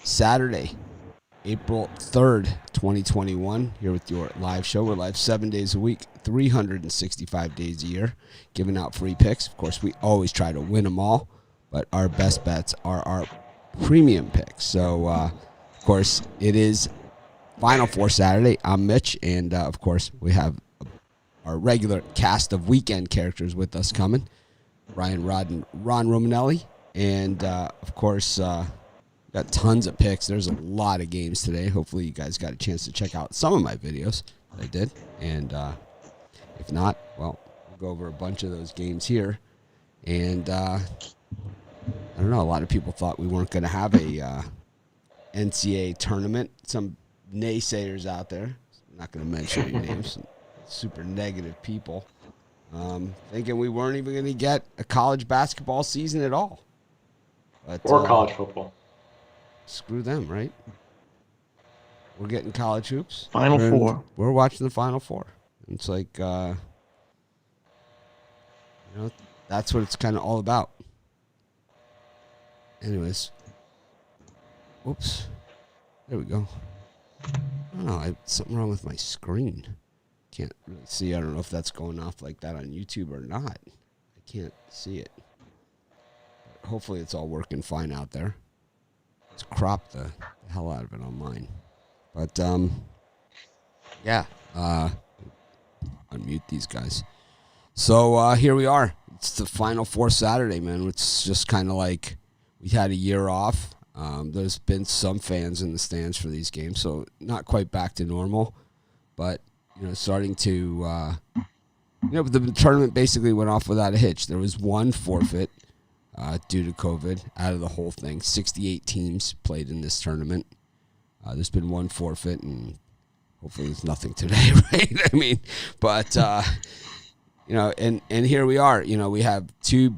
Saturday, April 3rd, 2021, here with your live show. We're live 7 days a week, 365 days a year, giving out free picks. Of course, we always try to win them all, but our best bets are our premium picks. So, of course, it is Final Four Saturday. I'm Mitch, and, of course, we have our regular cast of weekend characters with us coming. Ryan Rod and Ron Romanelli. And, of course, got tons of picks. There's a lot of games today. Hopefully you guys got a chance to check out some of my videos that I did. And if not, well, we'll go over a bunch of those games here. And I don't know, a lot of people thought we weren't going to have a NCAA tournament. Some naysayers out there, I'm not going to mention any names, some super negative people, thinking we weren't even going to get a college basketball season at all. But, or college football. Screw them, right? We're getting college hoops. Final Four. We're watching the Final Four. It's like, that's what it's kind of all about. Anyways. Whoops. There we go. I don't know. Something wrong with my screen. Can't really see. I don't know if that's going off like that on YouTube or not. I can't see it. But hopefully it's all working fine out there. Let's crop the hell out of it on mine. But, yeah. Unmute these guys. So, here we are. It's the Final Four Saturday, man. It's just kind of like we had a year off. There's been some fans in the stands for these games, so not quite back to normal. But, starting to, the tournament basically went off without a hitch. There was one forfeit. Due to COVID, out of the whole thing. 68 teams played in this tournament. There's been one forfeit, and hopefully there's nothing today, right? I mean, but, and here we are. We have two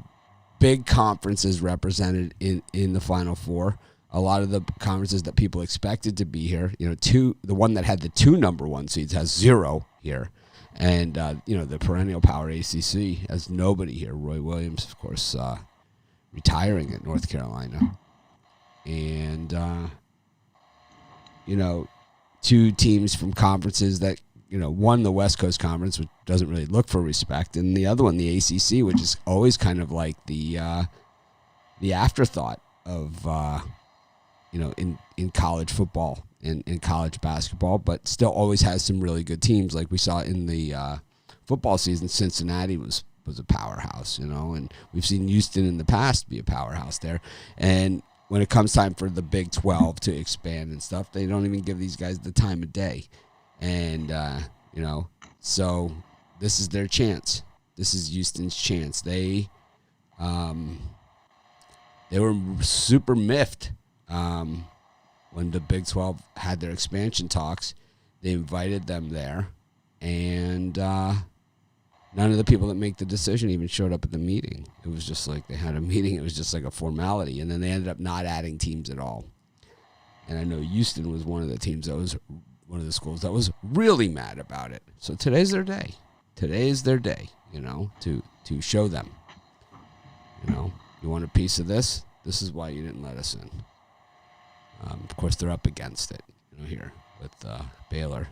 big conferences represented in the Final Four. A lot of the conferences that people expected to be here, the one that had the two number one seeds has 0 here. And, the perennial power ACC has nobody here. Roy Williams, of course, retiring at North Carolina. And, two teams from conferences that, one, the West Coast Conference, which doesn't really look for respect, and the other one, the ACC, which is always kind of like the afterthought of, in college football and in college basketball, but still always has some really good teams. Like we saw in the football season, Cincinnati was a powerhouse, and we've seen Houston in the past be a powerhouse there. And when it comes time for the Big 12 to expand and stuff, they don't even give these guys the time of day. And, so this is their chance. This is Houston's chance. They were super miffed when the Big 12 had their expansion talks. They invited them there, and none of the people that make the decision even showed up at the meeting. It was just like they had a meeting. It was just like a formality. And then they ended up not adding teams at all. And I know Houston was one of the teams that was one of the schools that was really mad about it. So today's their day. Today is their day, to show them. You want a piece of this? This is why you didn't let us in. Of course, they're up against it, here with Baylor.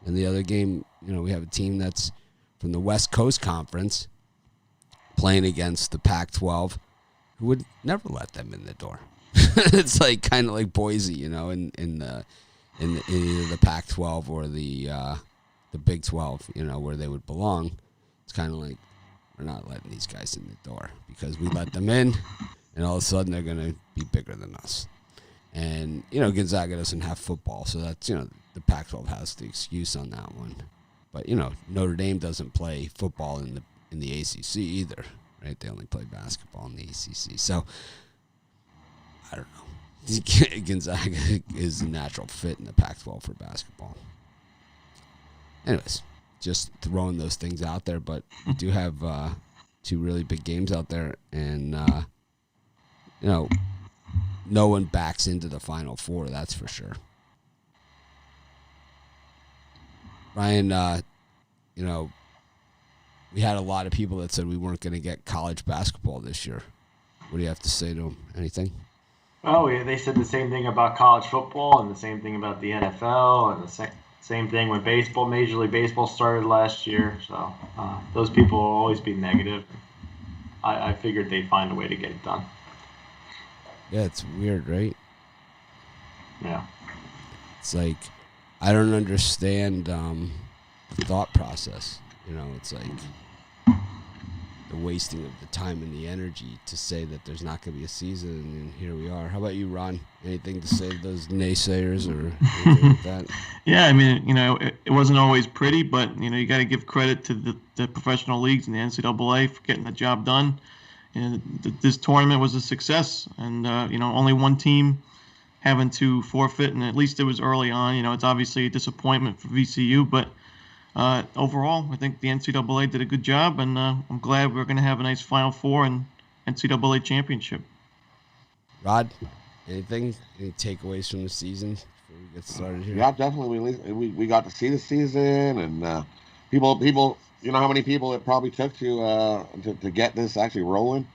And the other game, we have a team that's from the West Coast Conference playing against the Pac-12, who would never let them in the door. It's like kind of like Boise, in either the Pac-12 or the Big 12, where they would belong. It's kind of like we're not letting these guys in the door because we let them in, and all of a sudden they're going to be bigger than us. And Gonzaga doesn't have football, so that's the Pac-12 has the excuse on that one. But, Notre Dame doesn't play football in the ACC either, right? They only play basketball in the ACC. So, I don't know. Gonzaga is a natural fit in the Pac-12 for basketball. Anyways, just throwing those things out there. But we do have two really big games out there. And, no one backs into the Final Four, that's for sure. Ryan, we had a lot of people that said we weren't going to get college basketball this year. What do you have to say to them? Anything? Oh, yeah, they said the same thing about college football and the same thing about the NFL and the same thing when baseball, Major League Baseball started last year. So those people will always be negative. I figured they'd find a way to get it done. Yeah, it's weird, right? Yeah. It's like I don't understand the thought process. It's like the wasting of the time and the energy to say that there's not going to be a season, and here we are. How about you, Ron? Anything to say to those naysayers or anything like that? Yeah, I mean, it wasn't always pretty, but you got to give credit to the professional leagues and the NCAA for getting the job done. And this tournament was a success, and only one team having to forfeit, and at least it was early on. It's obviously a disappointment for VCU, but overall, I think the NCAA did a good job, and I'm glad we're going to have a nice Final Four and NCAA championship. Rod, anything? Any takeaways from the season before we get started here? Yeah, definitely. We got to see the season, and people. You know how many people it probably took to get this actually rolling.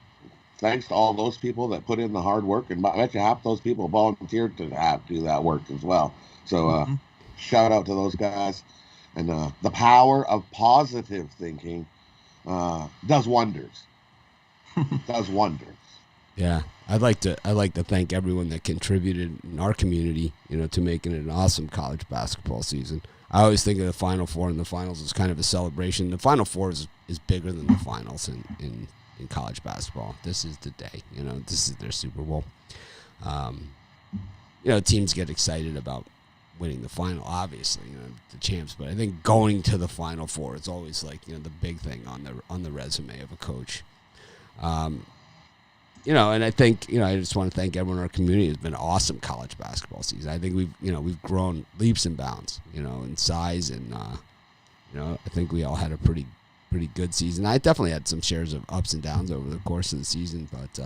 Thanks to all those people that put in the hard work, and I bet you half those people volunteered to do that work as well. So Mm-hmm. shout out to those guys, and the power of positive thinking does wonders. Does wonders. Yeah, I'd like to thank everyone that contributed in our community, to making it an awesome college basketball season. I always think of the Final Four and the finals as kind of a celebration. The Final Four is bigger than the finals in college basketball. This is the day, this is their Super Bowl. Um, teams get excited about winning the final, obviously, the champs. But I think going to the Final Four is always like the big thing on the resume of a coach. Um, and I think, I just want to thank everyone in our community. It's been an awesome college basketball season. I think we've grown leaps and bounds, in size, and I think we all had a pretty good season. I definitely had some shares of ups and downs over the course of the season, but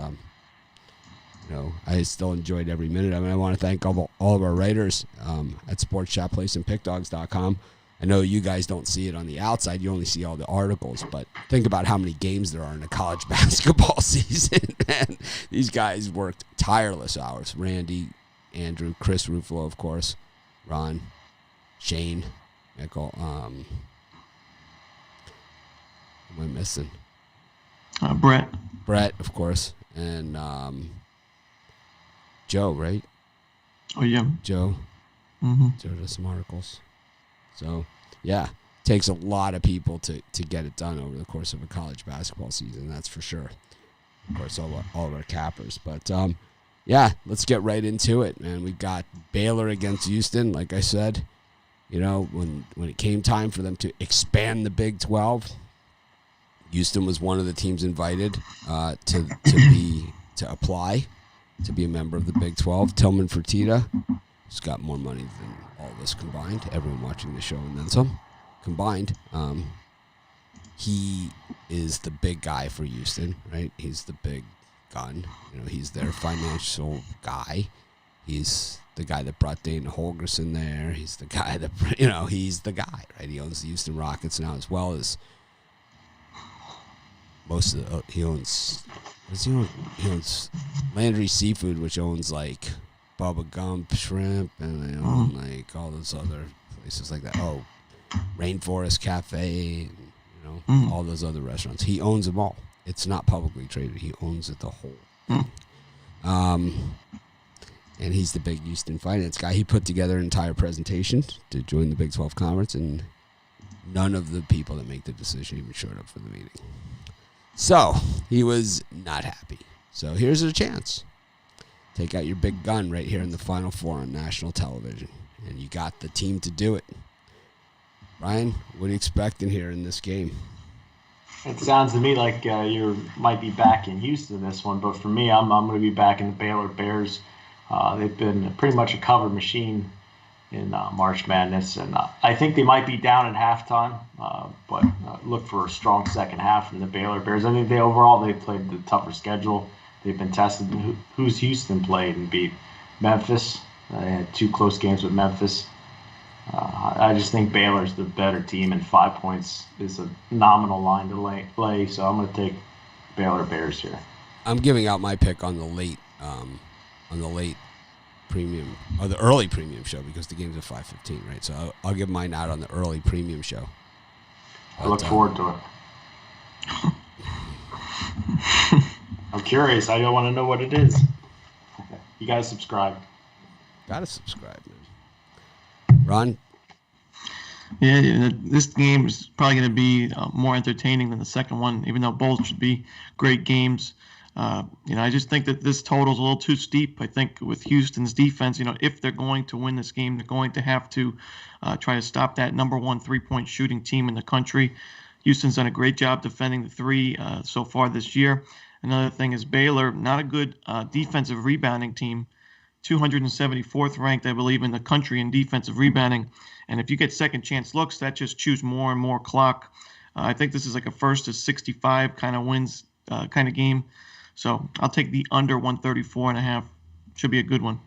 I still enjoyed every minute. I mean, I want to thank all of our writers at sportschatplaceandpickdogs.com. I know you guys don't see it on the outside. You only see all the articles, but think about how many games there are in a college basketball season. Man, these guys worked tireless hours. Randy, Andrew, Chris Ruffalo, of course, Ron, Shane, Michael. Who am I missing? Brett. Brett, of course, and Joe, right? Oh yeah. Joe. Mm-hmm. Joe does some articles. So, yeah, takes a lot of people to get it done over the course of a college basketball season, that's for sure. Of course, all of our cappers. But, yeah, let's get right into it, man. We've got Baylor against Houston, like I said. When it came time for them to expand the Big 12, Houston was one of the teams invited to apply to be a member of the Big 12. Tillman Fertitta, who's got more money than all of us combined, everyone watching the show and then some combined. He is the big guy for Houston, right? He's the big gun. He's their financial guy. He's the guy that brought Dana Holgerson there. He's the guy that, he's the guy, right? He owns the Houston Rockets now, as well as most of the, he owns Landry Seafood, which owns like Bubba Gump Shrimp, and they own like all those other places like that. Oh, Rainforest Cafe, and, all those other restaurants. He owns them all. It's not publicly traded. He owns it the whole thing. And he's the big Houston finance guy. He put together an entire presentation to join the Big 12 Conference, and none of the people that make the decision even showed up for the meeting. So he was not happy. So here's a chance. Take out your big gun right here in the Final Four on national television. And you got the team to do it. Ryan, what are you expecting here in this game? It sounds to me like you might be back in Houston this one, but for me, I'm going to be back in the Baylor Bears. They've been pretty much a cover machine in March Madness, and I think they might be down at halftime, but look for a strong second half from the Baylor Bears. I think they played the tougher schedule. They've been tested. Who's Houston played and beat? Memphis. They had 2 close games with Memphis. I just think Baylor's the better team, and 5 points is a nominal line to lay. So I'm going to take Baylor Bears here. I'm giving out my pick on the on the late premium or the early premium show because the game's at 5:15, right? So I'll give mine out on the early premium show. I look forward to it. I'm curious. I want to know what it is. You guys subscribe. Gotta subscribe, man. Ron? Yeah, this game is probably going to be more entertaining than the second one, even though both should be great games. I just think that this total is a little too steep. I think with Houston's defense, if they're going to win this game, they're going to have to try to stop that number one three-point shooting team in the country. Houston's done a great job defending the three so far this year. Another thing is Baylor, not a good defensive rebounding team, 274th ranked, I believe, in the country in defensive rebounding. And if you get second chance looks, that just chews more and more clock. I think this is like a first to 65 kind of wins kind of game. So I'll take the under 134.5. Should be a good one.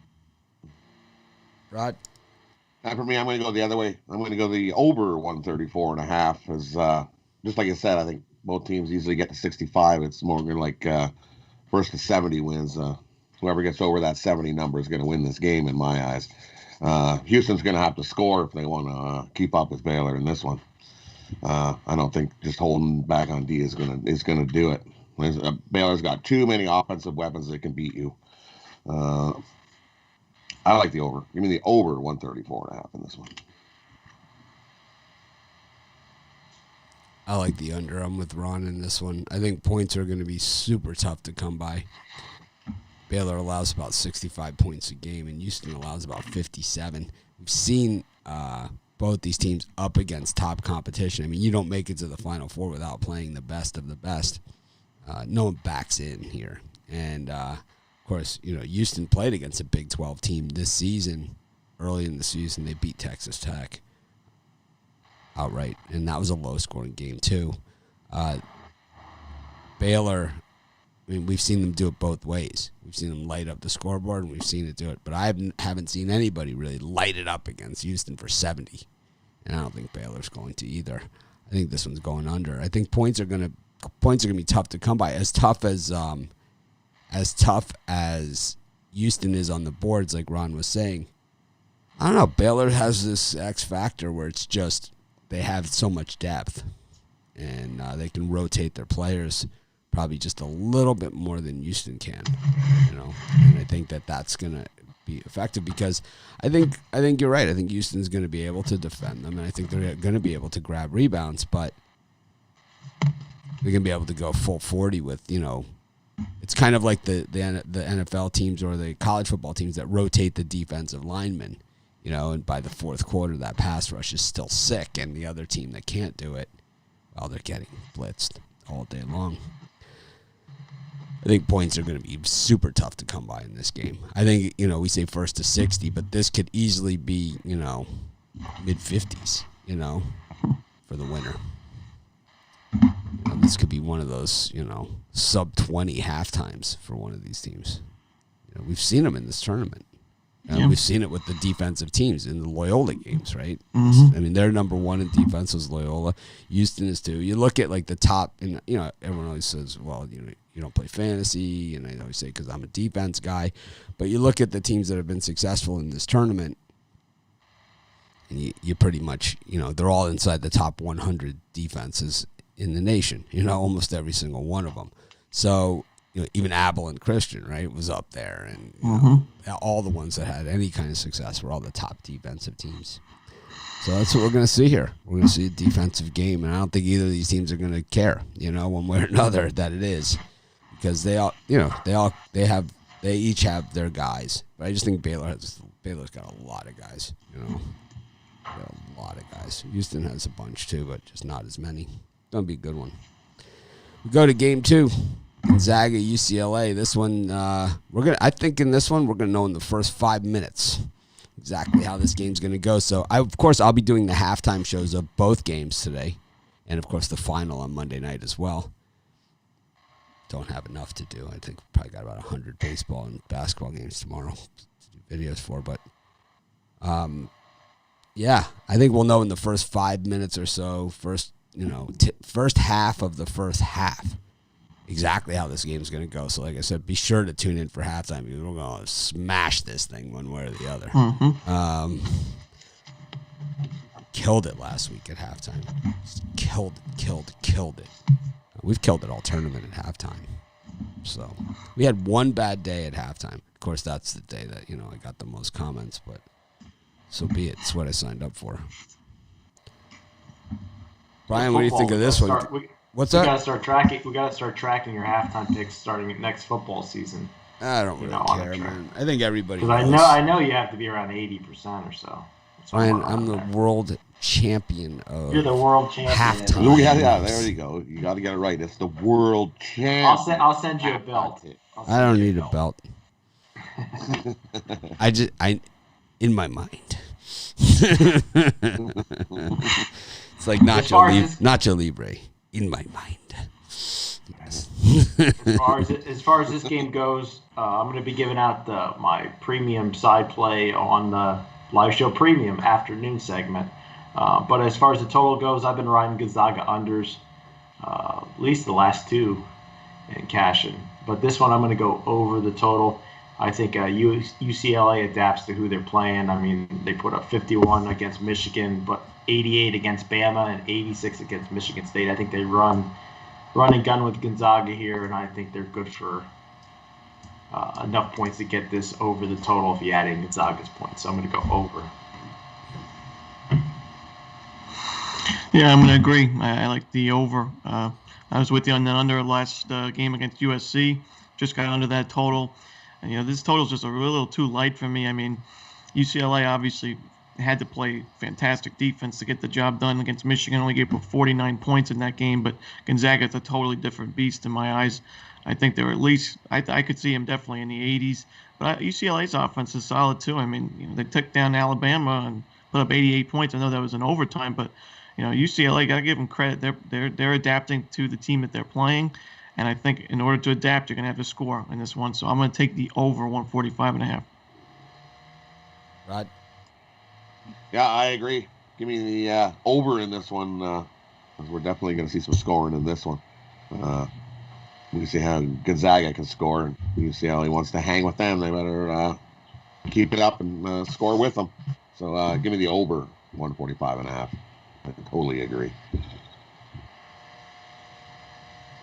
Rod? For me, I'm going to go the other way. I'm going to go the over 134.5. As just like I said, I think both teams easily get to 65. It's more going like first to 70 wins. Whoever gets over that 70 number is going to win this game in my eyes. Houston's going to have to score if they want to keep up with Baylor in this one. I don't think just holding back on D is going to do it. Baylor's got too many offensive weapons that can beat you. I like the over. Give me the over 134.5 in this one. I like the under. I'm with Ron in this one. I think points are going to be super tough to come by. Baylor allows about 65 points a game, and Houston allows about 57. We've seen both these teams up against top competition. I mean, you don't make it to the Final Four without playing the best of the best. No one backs in here. And, of course, Houston played against a Big 12 team this season. Early in the season, they beat Texas Tech outright, and that was a low-scoring game, too. Baylor, I mean, we've seen them do it both ways. We've seen them light up the scoreboard, and we've seen it do it. But I haven't seen anybody really light it up against Houston for 70, and I don't think Baylor's going to either. I think this one's going under. I think points are going to be tough to come by. As tough as Houston is on the boards, like Ron was saying, I don't know. Baylor has this X factor where it's just they have so much depth, and they can rotate their players probably just a little bit more than Houston can, And I think that's going to be effective because I think you're right. I think Houston's going to be able to defend them, and I think they're going to be able to grab rebounds, but they're going to be able to go full 40 with, it's kind of like the NFL teams or the college football teams that rotate the defensive linemen, and by the fourth quarter, that pass rush is still sick, and the other team that can't do it, well, they're getting blitzed all day long. I think points are going to be super tough to come by in this game. I think, we say first to 60, but this could easily be, mid-50s, for the winner. This could be one of those, sub-20 halftimes for one of these teams. We've seen them in this tournament. Yeah. We've seen it with the defensive teams in the Loyola games, right? Mm-hmm. I mean, they're number one in defense was Loyola. Houston is too. You look at like the top, and everyone always says, well, you don't play fantasy, and I always say because I'm a defense guy. But you look at the teams that have been successful in this tournament, and you pretty much, they're all inside the top 100 defenses in the nation. Almost every single one of them. So. Even Abilene Christian, right, was up there. And all the ones that had any kind of success were all the top defensive teams. So that's what we're going to see here. We're going to see a defensive game, and I don't think either of these teams are going to care, one way or another that it is. Because they each have their guys. But I just think Baylor's got a lot of guys, Got a lot of guys. Houston has a bunch too, but just not as many. Going to be a good one. We go to game 2. Gonzaga, UCLA. This one, I think in this one, we're gonna know in the first 5 minutes exactly how this game's gonna go. So, I'll be doing the halftime shows of both games today, and of course the final on Monday night as well. Don't have enough to do. I think probably got about 100 baseball and basketball games tomorrow to do videos for. But, I think we'll know in the first 5 minutes or so. First half of the first half. exactly how this game's going to go. So, like I said, be sure to tune in for halftime. We're going to smash this thing one way or the other. Mm-hmm. Killed it last week at halftime. Killed it. We've killed it all tournament at halftime. So we had one bad day at halftime. Of course, that's the day that, I got the most comments, but so be it. It's what I signed up for. Brian, what do you think of this one? What's that? We got to start tracking your halftime picks starting next football season. I don't really care, man. I think everybody knows. I know you have to be around 80% or so. Brian, I'm the world champion of You're the world champion. Halftime. Yeah, there you go. You got to get it right. It's the world champion. I'll send you a belt. I don't need a belt. In my mind. It's like Nacho Libre. In my mind. Yes. As far as this game goes, I'm going to be giving out my premium side play on the live show premium afternoon segment. But as far as the total goes, I've been riding Gonzaga unders, at least the last two, and cashing. But this one, I'm going to go over the total. I think UCLA adapts to who they're playing. I mean, they put up 51 against Michigan, but 88 against Bama and 86 against Michigan State. I think they run and gun with Gonzaga here, and I think they're good for enough points to get this over the total if you add in Gonzaga's points. So I'm going to go over. Yeah, I'm going to agree. I like the over. I was with you on the under last game against USC. Just got under that total. And, this total is just a little too light for me. I mean, UCLA obviously had to play fantastic defense to get the job done against Michigan. Only gave up 49 points in that game, but Gonzaga is a totally different beast in my eyes. I think they're at least I could see him definitely in the 80s. But UCLA's offense is solid too. I mean, they took down Alabama and put up 88 points. I know that was an overtime, but UCLA, got to give them credit. They're adapting to the team that they're playing, and I think in order to adapt, you're going to have to score in this one. So I'm going to take the over 145.5. Rod? Yeah, I agree. Give me the over in this one, because we're definitely going to see some scoring in this one. We see how Gonzaga can score, and UCLA wants to hang with them. They better keep it up and score with them. So give me the over 145.5. I totally agree.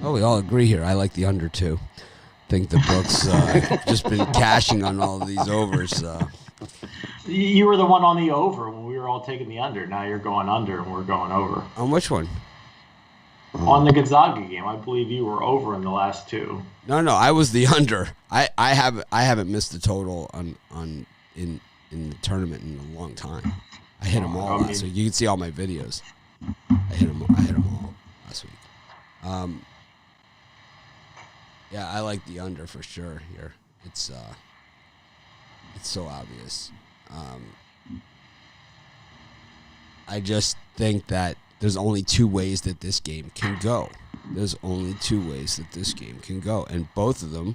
Oh, we all agree here. I like the under too. I think the book's just been cashing on all of these overs. You were the one on the over when we were all taking the under. Now you're going under and we're going over. On which one? On the Gonzaga game, I believe you were over in the last two. No, I was the under. I haven't missed the total in the tournament in a long time. I hit them all last week. You can see all my videos. I hit them all last week. Yeah, I like the under for sure here. It's so obvious. I just think that there's only two ways that this game can go. And both of them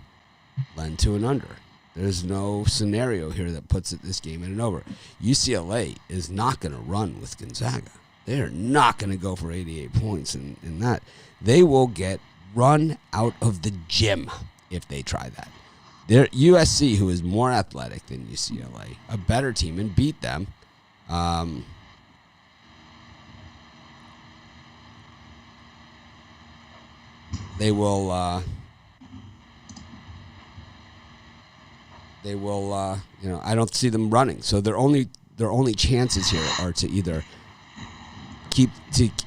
lend to an under. There's no scenario here that puts this game in an over. UCLA is not going to run with Gonzaga. They are not going to go for 88 points in that. They will get run out of the gym if they try that. They're USC, who is more athletic than UCLA, a better team, and beat them. They will, I don't see them running. So their only chances here are to either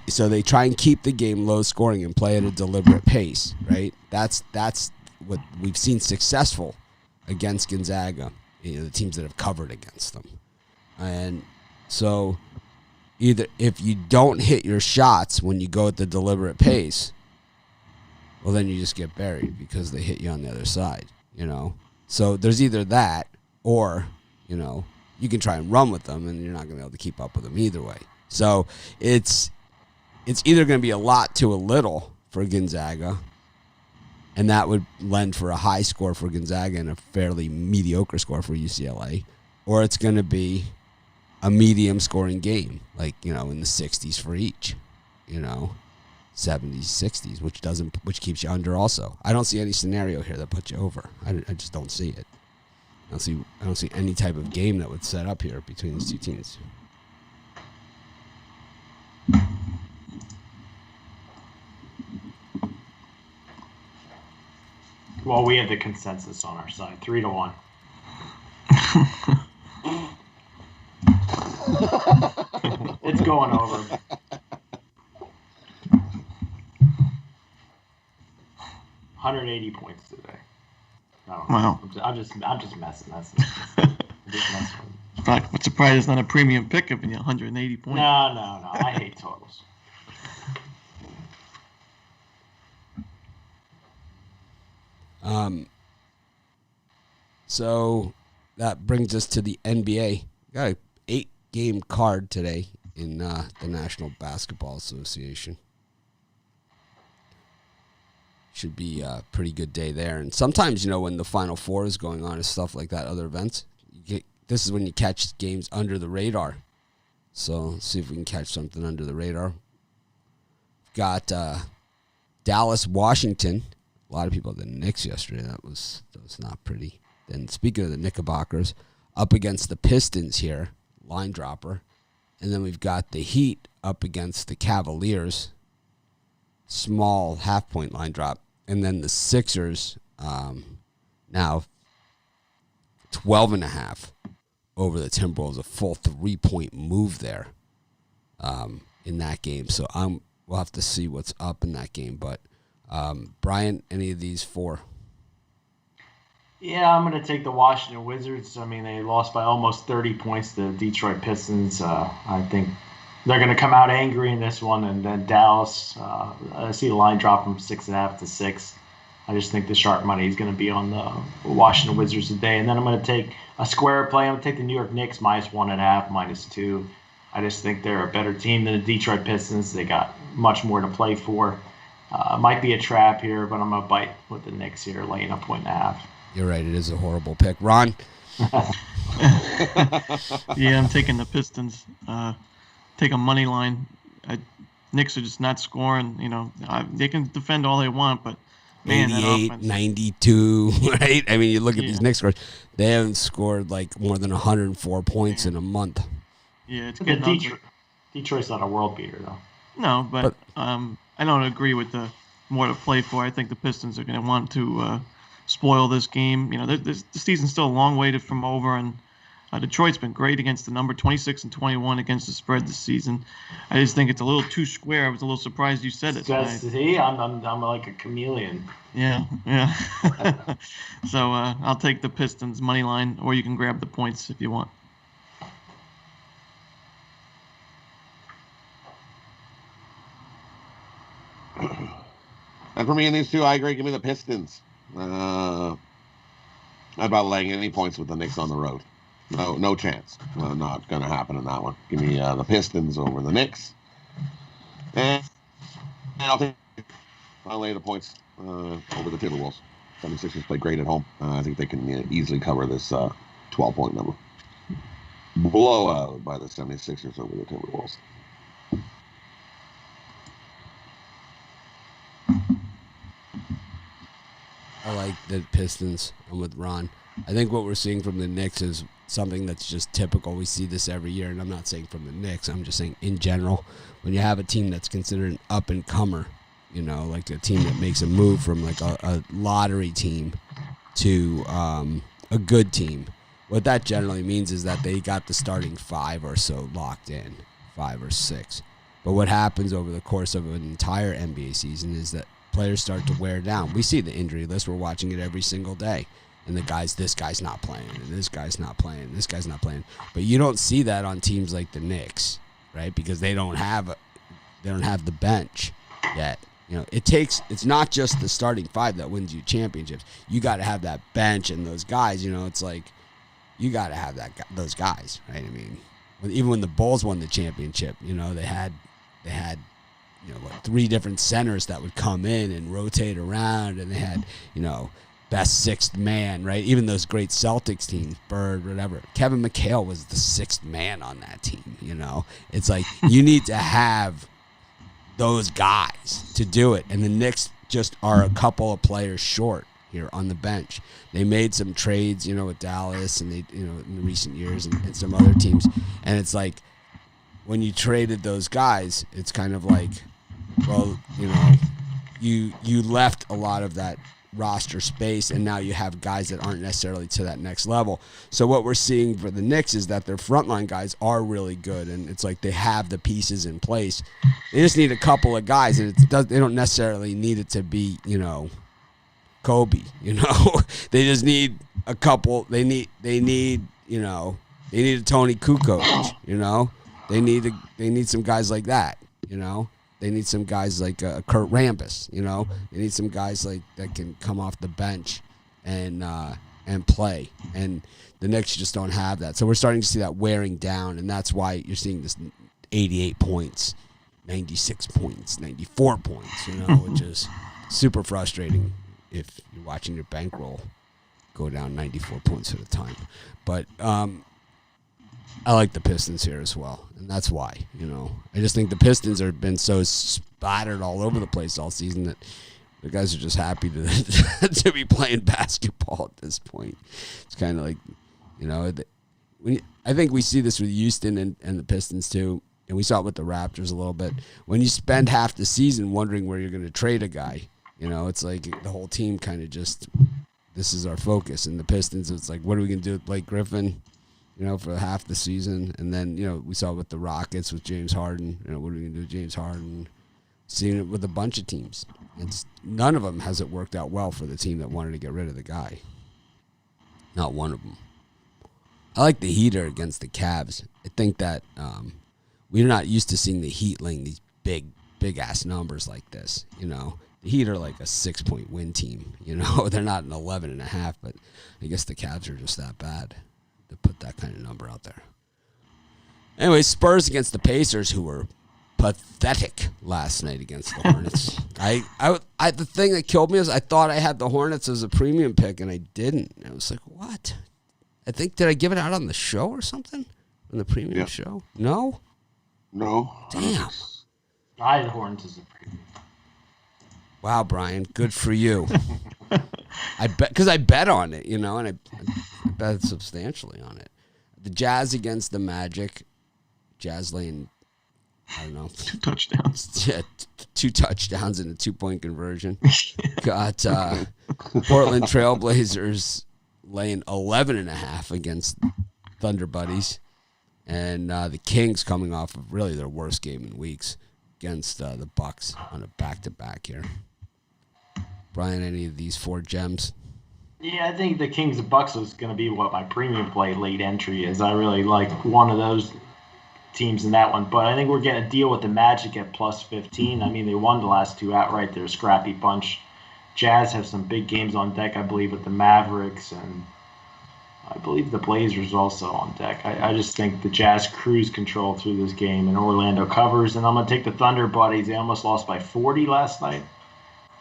so they try and keep the game low scoring and play at a deliberate pace, right? That's what we've seen successful against Gonzaga, the teams that have covered against them. And so either if you don't hit your shots when you go at the deliberate pace, well, then you just get buried because they hit you on the other side, So there's either that or, you can try and run with them and you're not going to be able to keep up with them either way. So it's either going to be a lot to a little for Gonzaga, and that would lend for a high score for Gonzaga and a fairly mediocre score for UCLA, or it's going to be a medium scoring game, like, in the 60s for each, 70s, 60s, which keeps you under also. I don't see any scenario here that puts you over. I just don't see it. I don't see any type of game that would set up here between these two teams. Well, we have the consensus on our side, 3-1. It's going over. $180 points today. I don't know. Wow. I'm just messing. I'm just messing. I'm surprised it's not a premium pick up in 180 points. No. I hate totals. So that brings us to the NBA. We got an 8-game card today in the National Basketball Association. Should be a pretty good day there. And sometimes, when the Final Four is going on and stuff like that, other events, this is when you catch games under the radar. So let's see if we can catch something under the radar. We've got Dallas, Washington. A lot of people had the Knicks yesterday. That was not pretty. Then speaking of the Knickerbockers, up against the Pistons here, line dropper. And then we've got the Heat up against the Cavaliers, small half-point line drop. And then the Sixers now 12.5 over the Timberwolves, a full 3-point move there in that game. So we'll have to see what's up in that game. But Brian, any of these four? Yeah, I'm going to take the Washington Wizards. I mean, they lost by almost 30 points to the Detroit Pistons. I think they're going to come out angry in this one. And then Dallas, I see the line drop from 6.5 to 6. I just think the sharp money is going to be on the Washington Wizards today. And then I'm going to take a square play. I'm going to take the New York Knicks -1.5, -2. I just think they're a better team than the Detroit Pistons. They got much more to play for. Might be a trap here, but I'm going to bite with the Knicks here, laying a 1.5. You're right. It is a horrible pick. Ron? Yeah, I'm taking the Pistons. Take a money line. Knicks are just not scoring. They can defend all they want, but man, 88, 92, right? I mean, you look at these Knicks scores. They haven't scored like more than 104 points in a month. Yeah, it's getting Detroit's not a world beater, though. No, but I don't agree with the more to play for. I think the Pistons are going to want to spoil this game. The season's still a long way from over, and Detroit's been great against the number 26 and 21 against the spread this season. I just think it's a little too square. I was a little surprised you said it. See, I'm like a chameleon. Yeah. So I'll take the Pistons money line, or you can grab the points if you want. And for me in these two, I agree. Give me the Pistons. Not about laying any points with the Knicks on the road. No chance. Not going to happen in that one. Give me the Pistons over the Knicks. And I'll lay the points over the Timberwolves. 76ers play great at home. I think they can easily cover this 12-point number. Blowout by the 76ers over the Timberwolves. I like the Pistons. I'm with Ron. I think what we're seeing from the Knicks is something that's just typical. We see this every year, and I'm not saying from the Knicks. I'm just saying in general. When you have a team that's considered an up-and-comer, like a team that makes a move from like a lottery team to a good team, what that generally means is that they got the starting 5 or so locked in, 5 or 6. But what happens over the course of an entire NBA season is that players start to wear down. We see the injury list. We're watching it every single day. And this guy's not playing, and this guy's not playing, this guy's not playing. But you don't see that on teams like the Knicks, right? Because they don't have the bench yet. It's not just the starting 5 that wins you championships. You got to have that bench and those guys. It's like you got to have those guys, right? I mean, even when the Bulls won the championship, they had 3 different centers that would come in and rotate around, and they had, best 6th man, right? Even those great Celtics teams, Bird, whatever. Kevin McHale was the 6th man on that team, It's like you need to have those guys to do it. And the Knicks just are a couple of players short here on the bench. They made some trades, with Dallas and in the recent years and some other teams. And it's like when you traded those guys, it's kind of like, well, you left a lot of that roster space, and now you have guys that aren't necessarily to that next level. So what we're seeing for the Knicks is that their frontline guys are really good, and it's like they have the pieces in place. They just need a couple of guys, and they don't necessarily need it to be, Kobe. They just need a couple. They need a Tony Kukoc. They need some guys like that. They need some guys like Kurt Rambis, They need some guys like that can come off the bench and play. And the Knicks just don't have that. So we're starting to see that wearing down, and that's why you're seeing this 88 points, 96 points, 94 points, which is super frustrating if you're watching your bankroll go down 94 points at a time. But I like the Pistons here as well, and that's why, I just think the Pistons have been so splattered all over the place all season that the guys are just happy to be playing basketball at this point. It's kind of like, I think we see this with Houston and the Pistons too, and we saw it with the Raptors a little bit. When you spend half the season wondering where you're going to trade a guy, it's like the whole team kind of just, this is our focus. And the Pistons, it's like, what are we going to do with Blake Griffin? For half the season. And then, we saw it with the Rockets with James Harden. What are we going to do with James Harden? Seeing it with a bunch of teams. None of them has it worked out well for the team that wanted to get rid of the guy. Not one of them. I like the Heat against the Cavs. I think that we're not used to seeing the Heat laying these big-ass numbers like this, The Heat are like a 6-point win team, They're not an 11.5, but I guess the Cavs are just that bad to put that kind of number out there. Anyway, Spurs against the Pacers, who were pathetic last night against the Hornets. The thing that killed me is I thought I had the Hornets as a premium pick, and I didn't. I was like, what? Did I give it out on the show or something? On the premium show? No? No. Damn. I had the Hornets as a premium. Wow, Brian, good for you. I bet on it, and I bet substantially on it. The Jazz against the Magic. Jazz laying, I don't know. 2 touchdowns. Yeah, 2 touchdowns and a 2-point conversion. Got Portland Trailblazers laying 11.5 against Thunder Buddies. And the Kings coming off of really their worst game in weeks against the Bucks on a back-to-back here. Brian, any of these 4 gems? Yeah, I think the Kings and Bucks is going to be what my premium play late entry is. I really like one of those teams in that one. But I think we're getting a deal with the Magic at plus 15. I mean, they won the last 2 outright. They're a scrappy bunch. Jazz have some big games on deck, I believe, with the Mavericks, and I believe the Blazers also on deck. I just think the Jazz cruise control through this game, and Orlando covers. And I'm going to take the Thunder Buddies. They almost lost by 40 last night.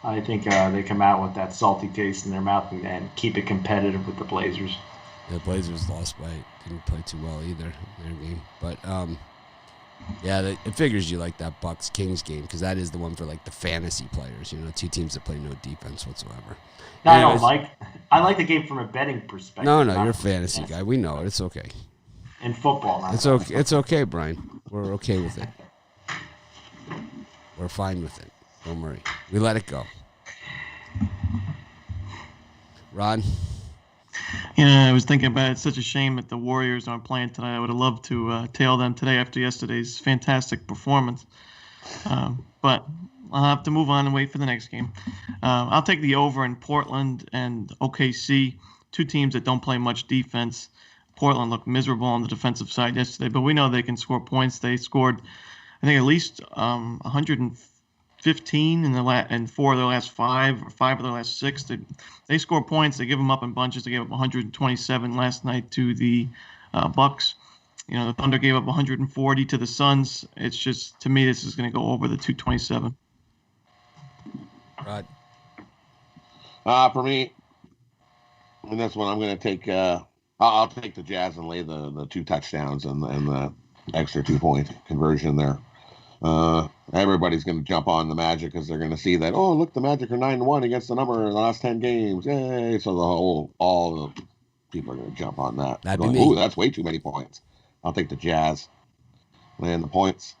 I think they come out with that salty taste in their mouth and keep it competitive with the Blazers. The Blazers didn't play too well either in their game. But, it figures you like that Bucks-Kings game because that is the one for, like, the fantasy players, 2 teams that play no defense whatsoever. No, I like the game from a betting perspective. No, you're a fantasy guy. We know it. It's okay. In football, it's okay. It's okay, Brian. We're okay with it. We're fine with it. Don't worry. We let it go. Ron? Yeah, I was thinking about it. It's such a shame that the Warriors aren't playing tonight. I would have loved to tail them today after yesterday's fantastic performance. But I'll have to move on and wait for the next game. I'll take the over in Portland and OKC, 2 teams that don't play much defense. Portland looked miserable on the defensive side yesterday, but we know they can score points. They scored, I think, at least 115 in 4 of their last 5 or 5 of their last 6. They score points. They give them up in bunches. They gave up 127 last night to the Bucks. The Thunder gave up 140 to the Suns. It's just, to me, this is going to go over the 227. Right. For me, and that's one I'm going to take. I'll take the Jazz and lay the 2 touchdowns and the extra 2-point conversion there. Everybody's going to jump on the Magic because they're going to see that, oh, look, the Magic are 9-1 against the number in the last 10 games. Yay. So all the people are going to jump on that. That'd Going, be me. ooh, that's way too many points. I'll take the Jazz and the points.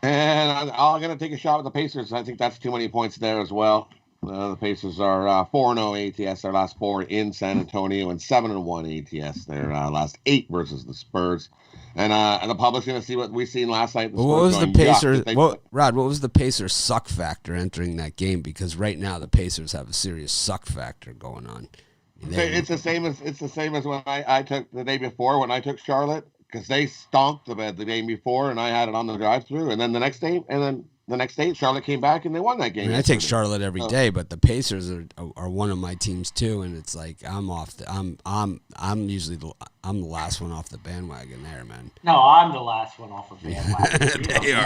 And I'm going to take a shot with the Pacers. I think that's too many points there as well. The Pacers are 4-0 ATS, their last 4 in San Antonio, and 7-1 ATS, their last 8 versus the Spurs. And the public's going to see what we seen last night. What was the Pacers? Rod, what was the Pacers suck factor entering that game? Because right now the Pacers have a serious suck factor going on. It's the same as when I took the day before when I took Charlotte, because they stomped the bed the day before, and I had it on the drive-through, and then the next day, Charlotte came back and they won that game. I mean, I take Charlotte every day, but the Pacers are one of my teams too, and it's like I'm usually the last one off the bandwagon there, man. No, I'm the last one off the bandwagon. They are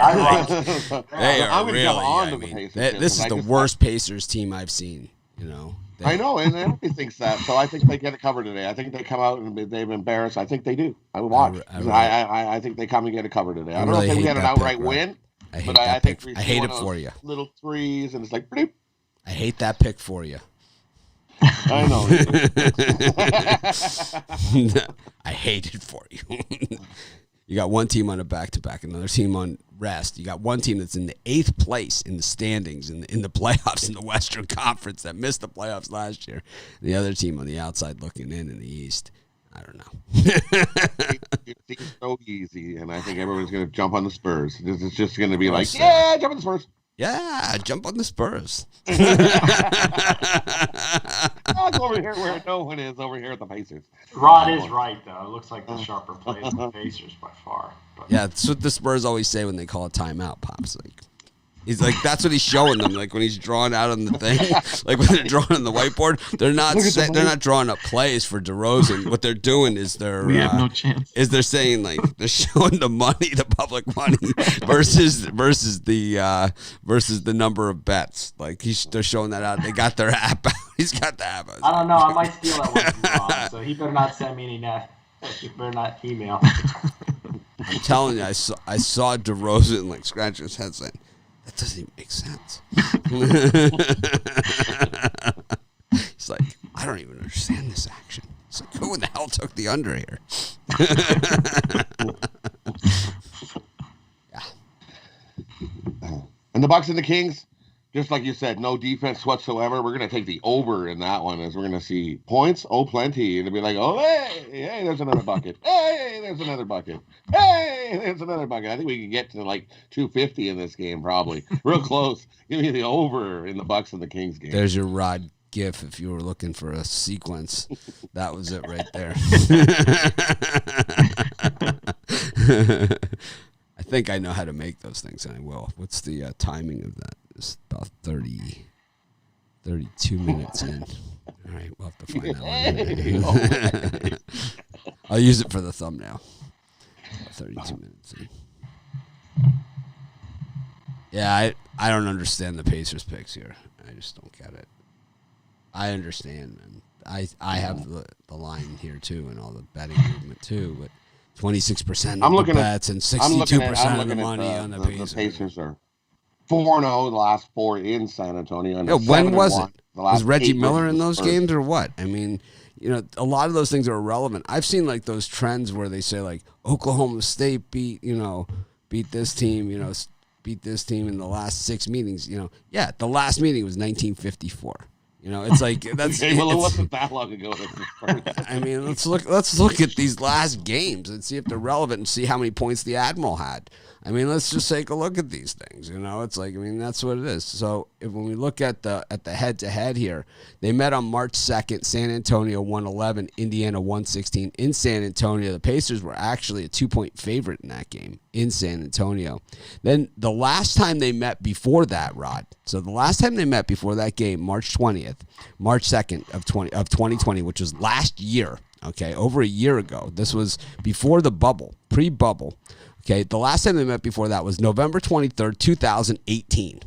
I'm really. I mean, this is the worst Pacers team I've seen. You know. I know, and everybody thinks that. So I think they get it covered today. I think they come out and they've embarrassed. I think they do. I would watch. I think they come and get it covered today. I don't know if they get an outright win. I hate I hate it for you. Little threes, and it's like, bloop. I hate that pick for you. I know. I hate it for you. You got one team on a back-to-back, another team on rest. You got one team that's in the 8th place in the standings in the playoffs in the Western Conference that missed the playoffs last year. The other team on the outside looking in the East. I don't know. It's so easy, and I think everyone's going to jump on the Spurs. It's just going to be like, yeah, jump on the Spurs. Yeah, jump on the Spurs. I'll over here where no one is, over here at the Pacers. Rod is right, though. It looks like the sharper plays the Pacers by far. But. Yeah, that's what the Spurs always say when they call a timeout, Pops. He's like, that's what he's showing them. Like when he's drawing out on the thing, like when they're drawing on the whiteboard, they're not drawing up plays for DeRozan. What they're doing is we have no chance. Is they're saying like they're showing the money, the public money, versus the number of bets. Like they're showing that out. They got their app out. He's got the app out. I don't know. I might steal that one from Ron, so he better not send me any net. He better not email. I'm telling you, I saw DeRozan like scratching his head saying, that doesn't even make sense. He's like, I don't even understand this action. It's like, who in the hell took the under here? Yeah. And the Bucks and the Kings, just like you said, no defense whatsoever. We're going to take the over in that one, as we're going to see points, plenty. It'll be like, oh, hey, there's another bucket. Hey, there's another bucket. Hey, there's another bucket. I think we can get to like 250 in this game, probably. Real close. Give me the over in the Bucks and the Kings game. There's your Rod GIF if you were looking for a sequence. That was it right there. I think I know how to make those things, and I will. What's the timing of that? It's about 32 minutes in. All right, we'll have to find that one. I'll use it for the thumbnail. 32 minutes in. Yeah, I don't understand the Pacers picks here. I just don't get it. I understand, man. I have the line here, too, and all the betting movement, too, but 26% of the bets and 62% of the money on the Pacers. The Pacers are 4-0 the last 4 in San Antonio. Yeah, when was it? Was Reggie Miller in those games or what? I mean, a lot of those things are irrelevant. I've seen like those trends where they say like Oklahoma State beat this team, beat this team in the last 6 meetings. Yeah, the last meeting was 1954. It's like that's. Okay, well, it wasn't that long ago. I mean, let's look at these last games and see if they're relevant and see how many points the Admiral had. I mean, let's just take a look at these things. It's like, I mean, that's what it is. So when we look at the head-to-head here, they met on March 2nd. San Antonio 111, Indiana 116 in San Antonio. The Pacers were actually a 2-point favorite in that game in San Antonio. Then the last time they met before that, Rod. So the last time they met before that game, March 2nd of 2020, which was last year. Okay, over a year ago. This was before the bubble, pre-bubble. Okay, the last time they met before that was November 23rd, 2018.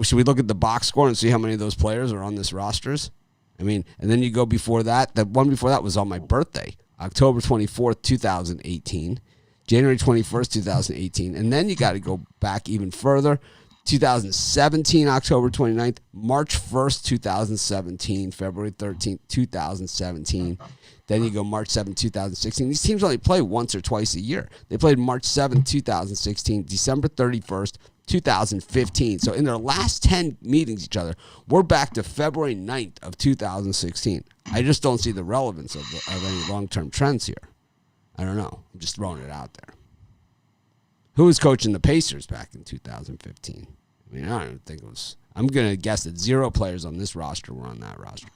Should we look at the box score and see how many of those players are on this rosters? I mean, and then you go before that. The one before that was on my birthday, October 24th, 2018. January 21st, 2018. And then you got to go back even further. 2017, October 29th, March 1st, 2017, February 13th, 2017. Then you go March 7th, 2016. These teams only play once or twice a year. They played March 7th, 2016, December 31st, 2015. So in their last 10 meetings each other, we're back to February 9th of 2016. I just don't see the relevance of any long-term trends here. I don't know. I'm just throwing it out there. Who was coaching the Pacers back in 2015? I mean, I don't think it was. I'm going to guess that 0 players on this roster were on that roster.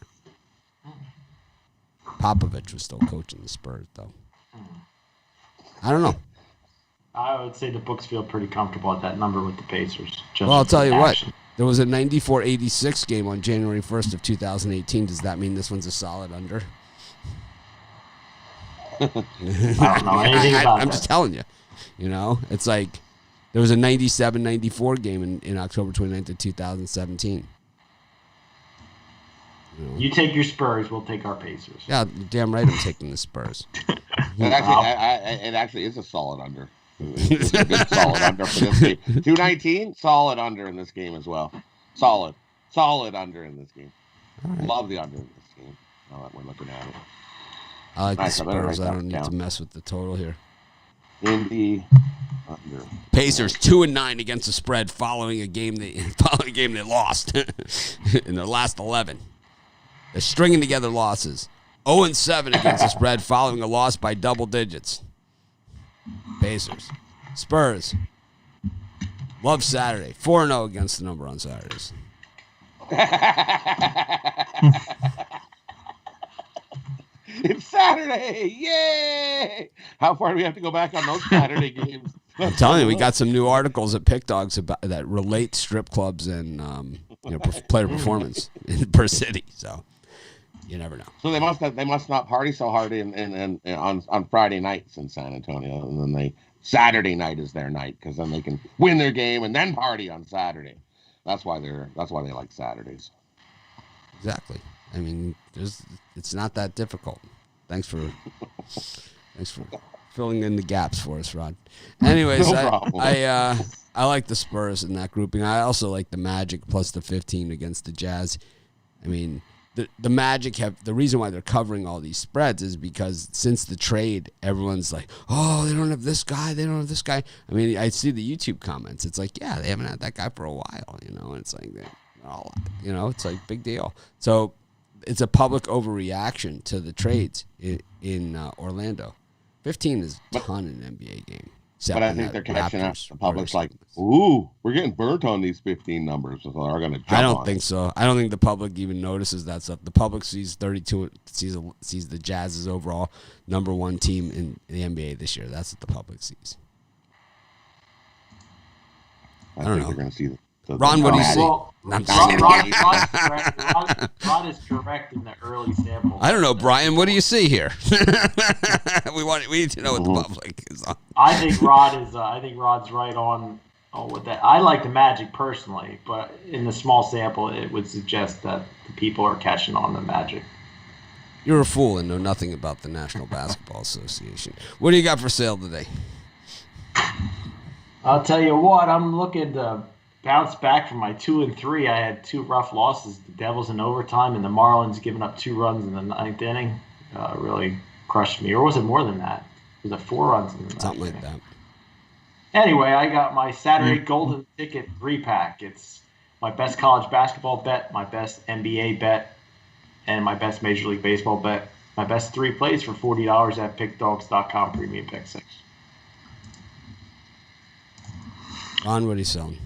Popovich was still coaching the Spurs, though. I don't know. I would say the books feel pretty comfortable at that number with the Pacers. Well, I'll tell you what. There was a 94-86 game on January 1st of 2018. Does that mean this one's a solid under? I don't know anything about I'm just telling you. You know, it's like there was a 97-94 game in October 29th of 2017. You take your Spurs, we'll take our Pacers. Yeah, damn right I'm taking the Spurs. It actually is a solid under. It's a good solid under for this game. 219, solid under in this game as well. Solid under in this game. Right. Love the under in this game. Now that we're looking at it. I like the Spurs. I don't need to mess with the total here. In the under. Pacers 2-9 against the spread following a game they lost in their last 11. They're stringing together losses. 0-7 against the spread following a loss by double digits. Pacers. Spurs. Love Saturday. 4-0 against the number on Saturdays. It's Saturday! Yay! How far do we have to go back on those Saturday games? I'm telling you, we got some new articles at Pick Dogs that relate strip clubs and player performance per city. So you never know. So they must not party so hard on Friday nights in San Antonio, and then Saturday night is their night because then they can win their game and then party on Saturday. That's why they like Saturdays. Exactly. I mean, it's not that difficult. Thanks for filling in the gaps for us, Rod. Anyways, I like the Spurs in that grouping. I also like the Magic plus the 15 against the Jazz. I mean, the Magic the reason why they're covering all these spreads is because since the trade, everyone's like, oh, they don't have this guy, they don't have this guy. I mean, I see the YouTube comments. It's like, yeah, they haven't had that guy for a while, you know. And it's like, it's like big deal. So it's a public overreaction to the trades in Orlando. 15 is a ton in an NBA game. But I think they're catching up. The public's like, ooh, we're getting burnt on these 15 numbers. So they're going to jump I don't think so. I don't think the public even notices that stuff. The public sees 32, sees the Jazz's overall number 1 team in the NBA this year. That's what the public sees. I don't know. They're going to see Ron, what do you see? Well, Rod is correct in the early sample. I don't know, Brian. What do you see here? we need to know what the public is on. I think Rod's right on with that. I like the Magic personally, but in the small sample, it would suggest that the people are catching on the Magic. You're a fool and know nothing about the National Basketball Association. What do you got for sale today? I'll tell you what. I'm looking to bounce back from my 2-3. I had 2 rough losses. The Devils in overtime and the Marlins giving up 2 runs in the 9th inning. Really crushed me. Or was it more than that? Was it 4 runs in the 9th Something inning? like that. Anyway, I got my Saturday Golden Ticket 3-pack. It's my best college basketball bet, my best NBA bet, and my best Major League Baseball bet. My best 3 plays for $40 at pickdogs.com premium pick 6. Ron, what are you selling?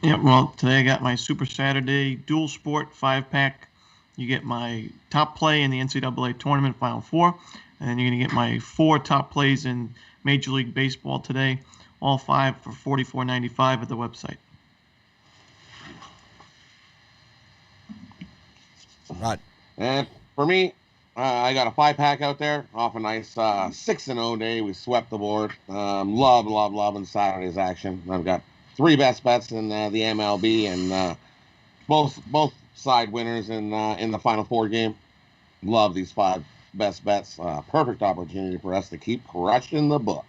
Yeah, well, today I got my Super Saturday Dual Sport 5-pack. You get my top play in the NCAA Tournament Final 4, and then you're going to get my 4 top plays in Major League Baseball today, all 5 for $44.95 at the website. Rod. And for me, I got a 5-pack out there off a nice 6-0 day. We swept the board. Loving Saturday's action. I've got 3 best bets in the MLB and both side winners in the Final 4 game. Love these 5 best bets. Perfect opportunity for us to keep crushing the book.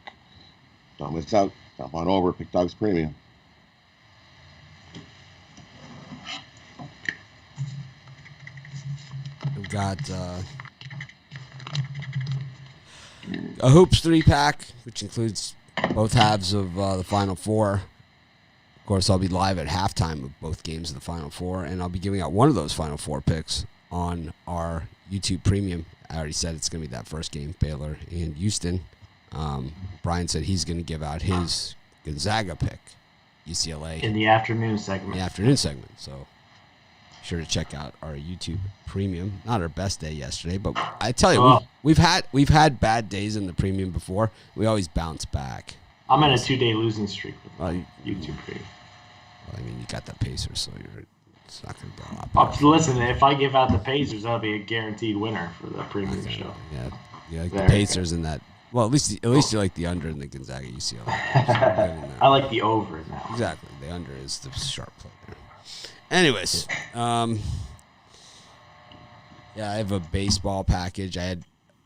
Don't miss out. Jump on over Pick Dogs Premium. We've got a Hoops 3-pack, which includes both halves of the Final Four. Of course, I'll be live at halftime of both games of the Final Four, and I'll be giving out one of those Final Four picks on our YouTube Premium. I already said it's going to be that first game, Baylor and Houston. Brian said he's going to give out his Gonzaga pick, UCLA. In the afternoon segment. So sure to check out our YouTube Premium. Not our best day yesterday, but I tell you, we've had bad days in the Premium before. We always bounce back. I'm in a 2-day losing streak with YouTube Premium. Well, I mean, you got the Pacers, so it's not going to be a lot better. Listen, if I give out the Pacers, that'll be a guaranteed winner for the Premium show. Yeah, like the Pacers in that. Well, at least you like the under in the Gonzaga UCLA. I like the over in that one. Exactly, the under is the sharp play there. Anyways, I have a baseball package. I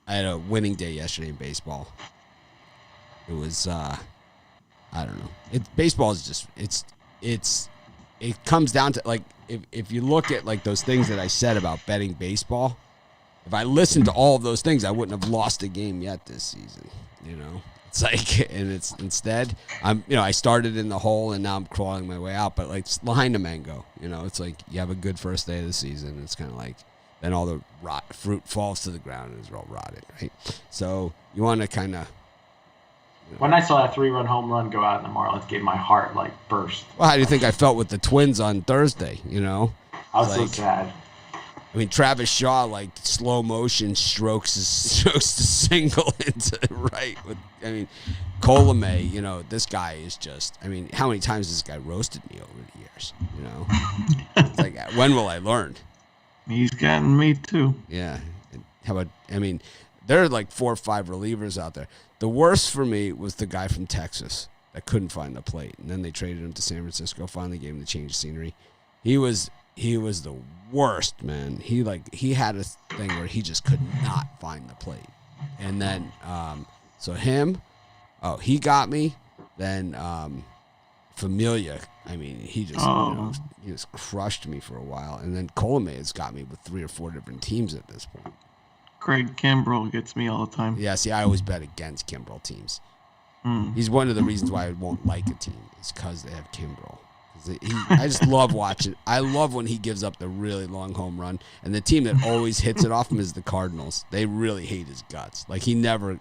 had a winning day yesterday in baseball. It was I don't know. Baseball is just it comes down to, like, if you look at like those things that I said about betting baseball, if I listened to all of those things, I wouldn't have lost a game yet this season. You know, it's like, and it's instead I started in the hole and now I'm crawling my way out. But like behind the mango, it's like you have a good first day of the season. It's kind of like then all the fruit falls to the ground and is all rotted, right? So you want to kind of. When I saw that 3-run home run go out in the Marlins game, my heart like burst. Well, how do you think I felt with the Twins on Thursday? I was so sad. I mean, Travis Shaw, like, slow motion strokes the single into right. Colomé, this guy is just, how many times has this guy roasted me over the years, It's like, when will I learn? He's gotten me too. Yeah. How about, there are like 4 or 5 relievers out there. The worst for me was the guy from Texas that couldn't find the plate. And then they traded him to San Francisco, finally gave him the change of scenery. He was the worst, man. He had a thing where he just could not find the plate. And then he got me. Then Familia, he just he just crushed me for a while. And then Colomé has got me with 3 or 4 different teams at this point. Craig Kimbrell gets me all the time. Yeah, see, I always bet against Kimbrell teams. He's one of the reasons why I won't like a team is because they have Kimbrell. I just love watching. I love when he gives up the really long home run, and the team that always hits it off him is the Cardinals. They really hate his guts. Like, he never,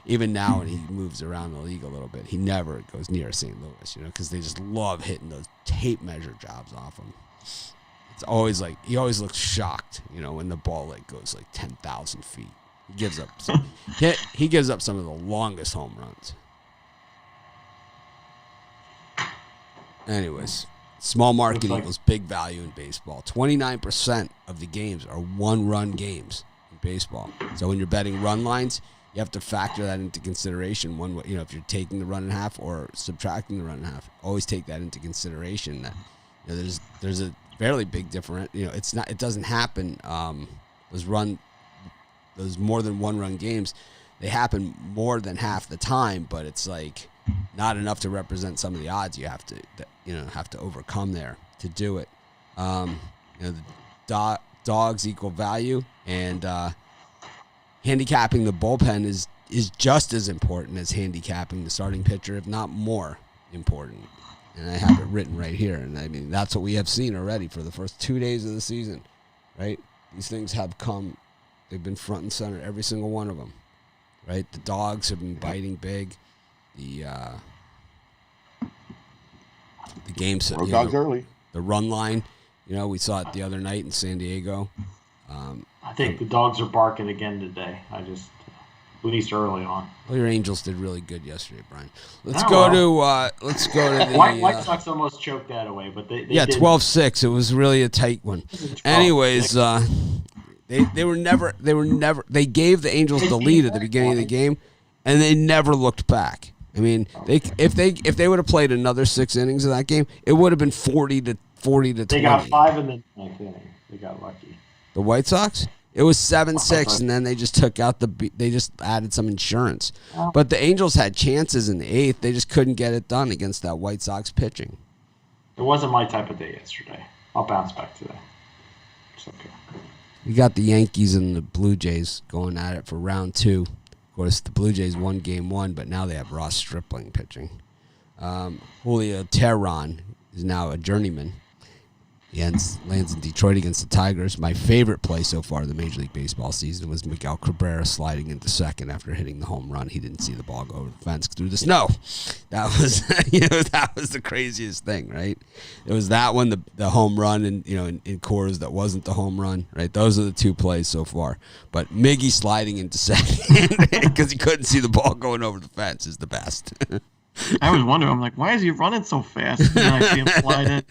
even now when he moves around the league a little bit, he never goes near St. Louis, because they just love hitting those tape measure jobs off him. It's always like he always looks shocked, when the ball goes 10,000 feet. He gives up he gives up some of the longest home runs. Anyways, small market equals big value in baseball. 29% of the games are 1-run games in baseball. So when you're betting run lines, you have to factor that into consideration. If you're taking the run and a half or subtracting the run and a half, always take that into consideration. That there's a fairly big difference. It doesn't happen. Those more than 1-run games, they happen more than half the time, but it's like not enough to represent some of the odds you have to overcome there to do it. The dogs equal value, and handicapping the bullpen is just as important as handicapping the starting pitcher, if not more important. And I have it written right here. And that's what we have seen already for the first 2 days of the season, right? These things have come. They've been front and center, every single one of them, right? The dogs have been biting big. The games, dogs early. The run line, we saw it the other night in San Diego. I think the dogs are barking again today. At least early on. Well, your Angels did really good yesterday, Brian. Let's go to the White Sox almost choked that away, but they did. 12-6. It was really a tight one. Anyways, they were never. They gave the Angels the lead at the beginning of the game, and they never looked back. If they would have played another 6 innings of that game, it would have been 40 to 20. They got 5 in the 9th inning. They got lucky. The White Sox? It was 7-6, and then they just took out they just added some insurance. But the Angels had chances in the 8th. They just couldn't get it done against that White Sox pitching. It wasn't my type of day yesterday. I'll bounce back today. It's okay. We got the Yankees and the Blue Jays going at it for round 2. Of course, the Blue Jays won game 1, but now they have Ross Stripling pitching. Julio Teheran is now a journeyman. He lands in Detroit against the Tigers. My favorite play so far of the Major League Baseball season was Miguel Cabrera sliding into second after hitting the home run. He didn't see the ball go over the fence through the snow. That was, that was the craziest thing, right? It was that one, the home run, and in Coors that wasn't the home run, right? Those are the 2 plays so far. But Miggy sliding into second because he couldn't see the ball going over the fence is the best. I was wondering, I'm like, why is he running so fast? And then I see him slide in.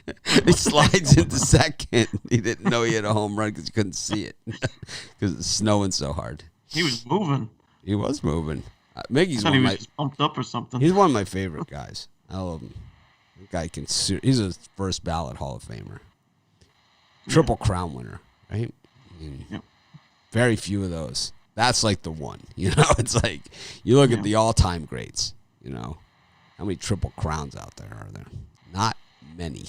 He slides into second. He didn't know he had a home run because he couldn't see it because it's snowing so hard. He was moving. He was moving. Miggy's I thought he was just pumped up or something. He's one of my favorite guys. I love him. The guy he's a first ballot Hall of Famer. Triple Crown winner, right? Very few of those. That's like the one. It's like you look at the all-time greats, How many Triple Crowns out there are there? Not many.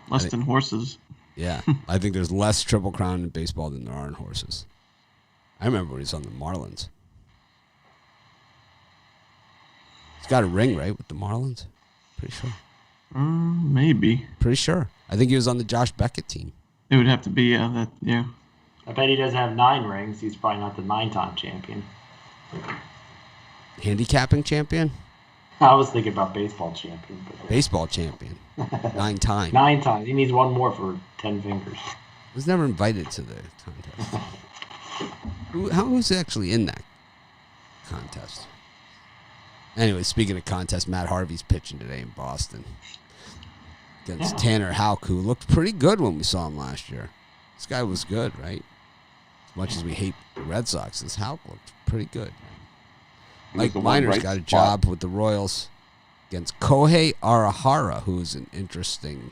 Less than horses. Yeah. I think there's less Triple Crown in baseball than there are in horses. I remember when he was on the Marlins. He's got a ring, right, with the Marlins? Pretty sure. Maybe. Pretty sure. I think he was on the Josh Beckett team. It would have to be, yeah. I bet he doesn't have 9 rings. He's probably not the 9-time champion. Handicapping champion? I was thinking about baseball champion. Baseball champion. 9 times. 9 times. He needs one more for 10 fingers. I was never invited to the contest. Who's actually in that contest? Anyway, speaking of contest, Matt Harvey's pitching today in Boston against Tanner Houck, who looked pretty good when we saw him last year. This guy was good, right? As much as we hate the Red Sox, this Houck looked pretty good. Mike Minor's got a job with the Royals against Kohei Arihara, who's an interesting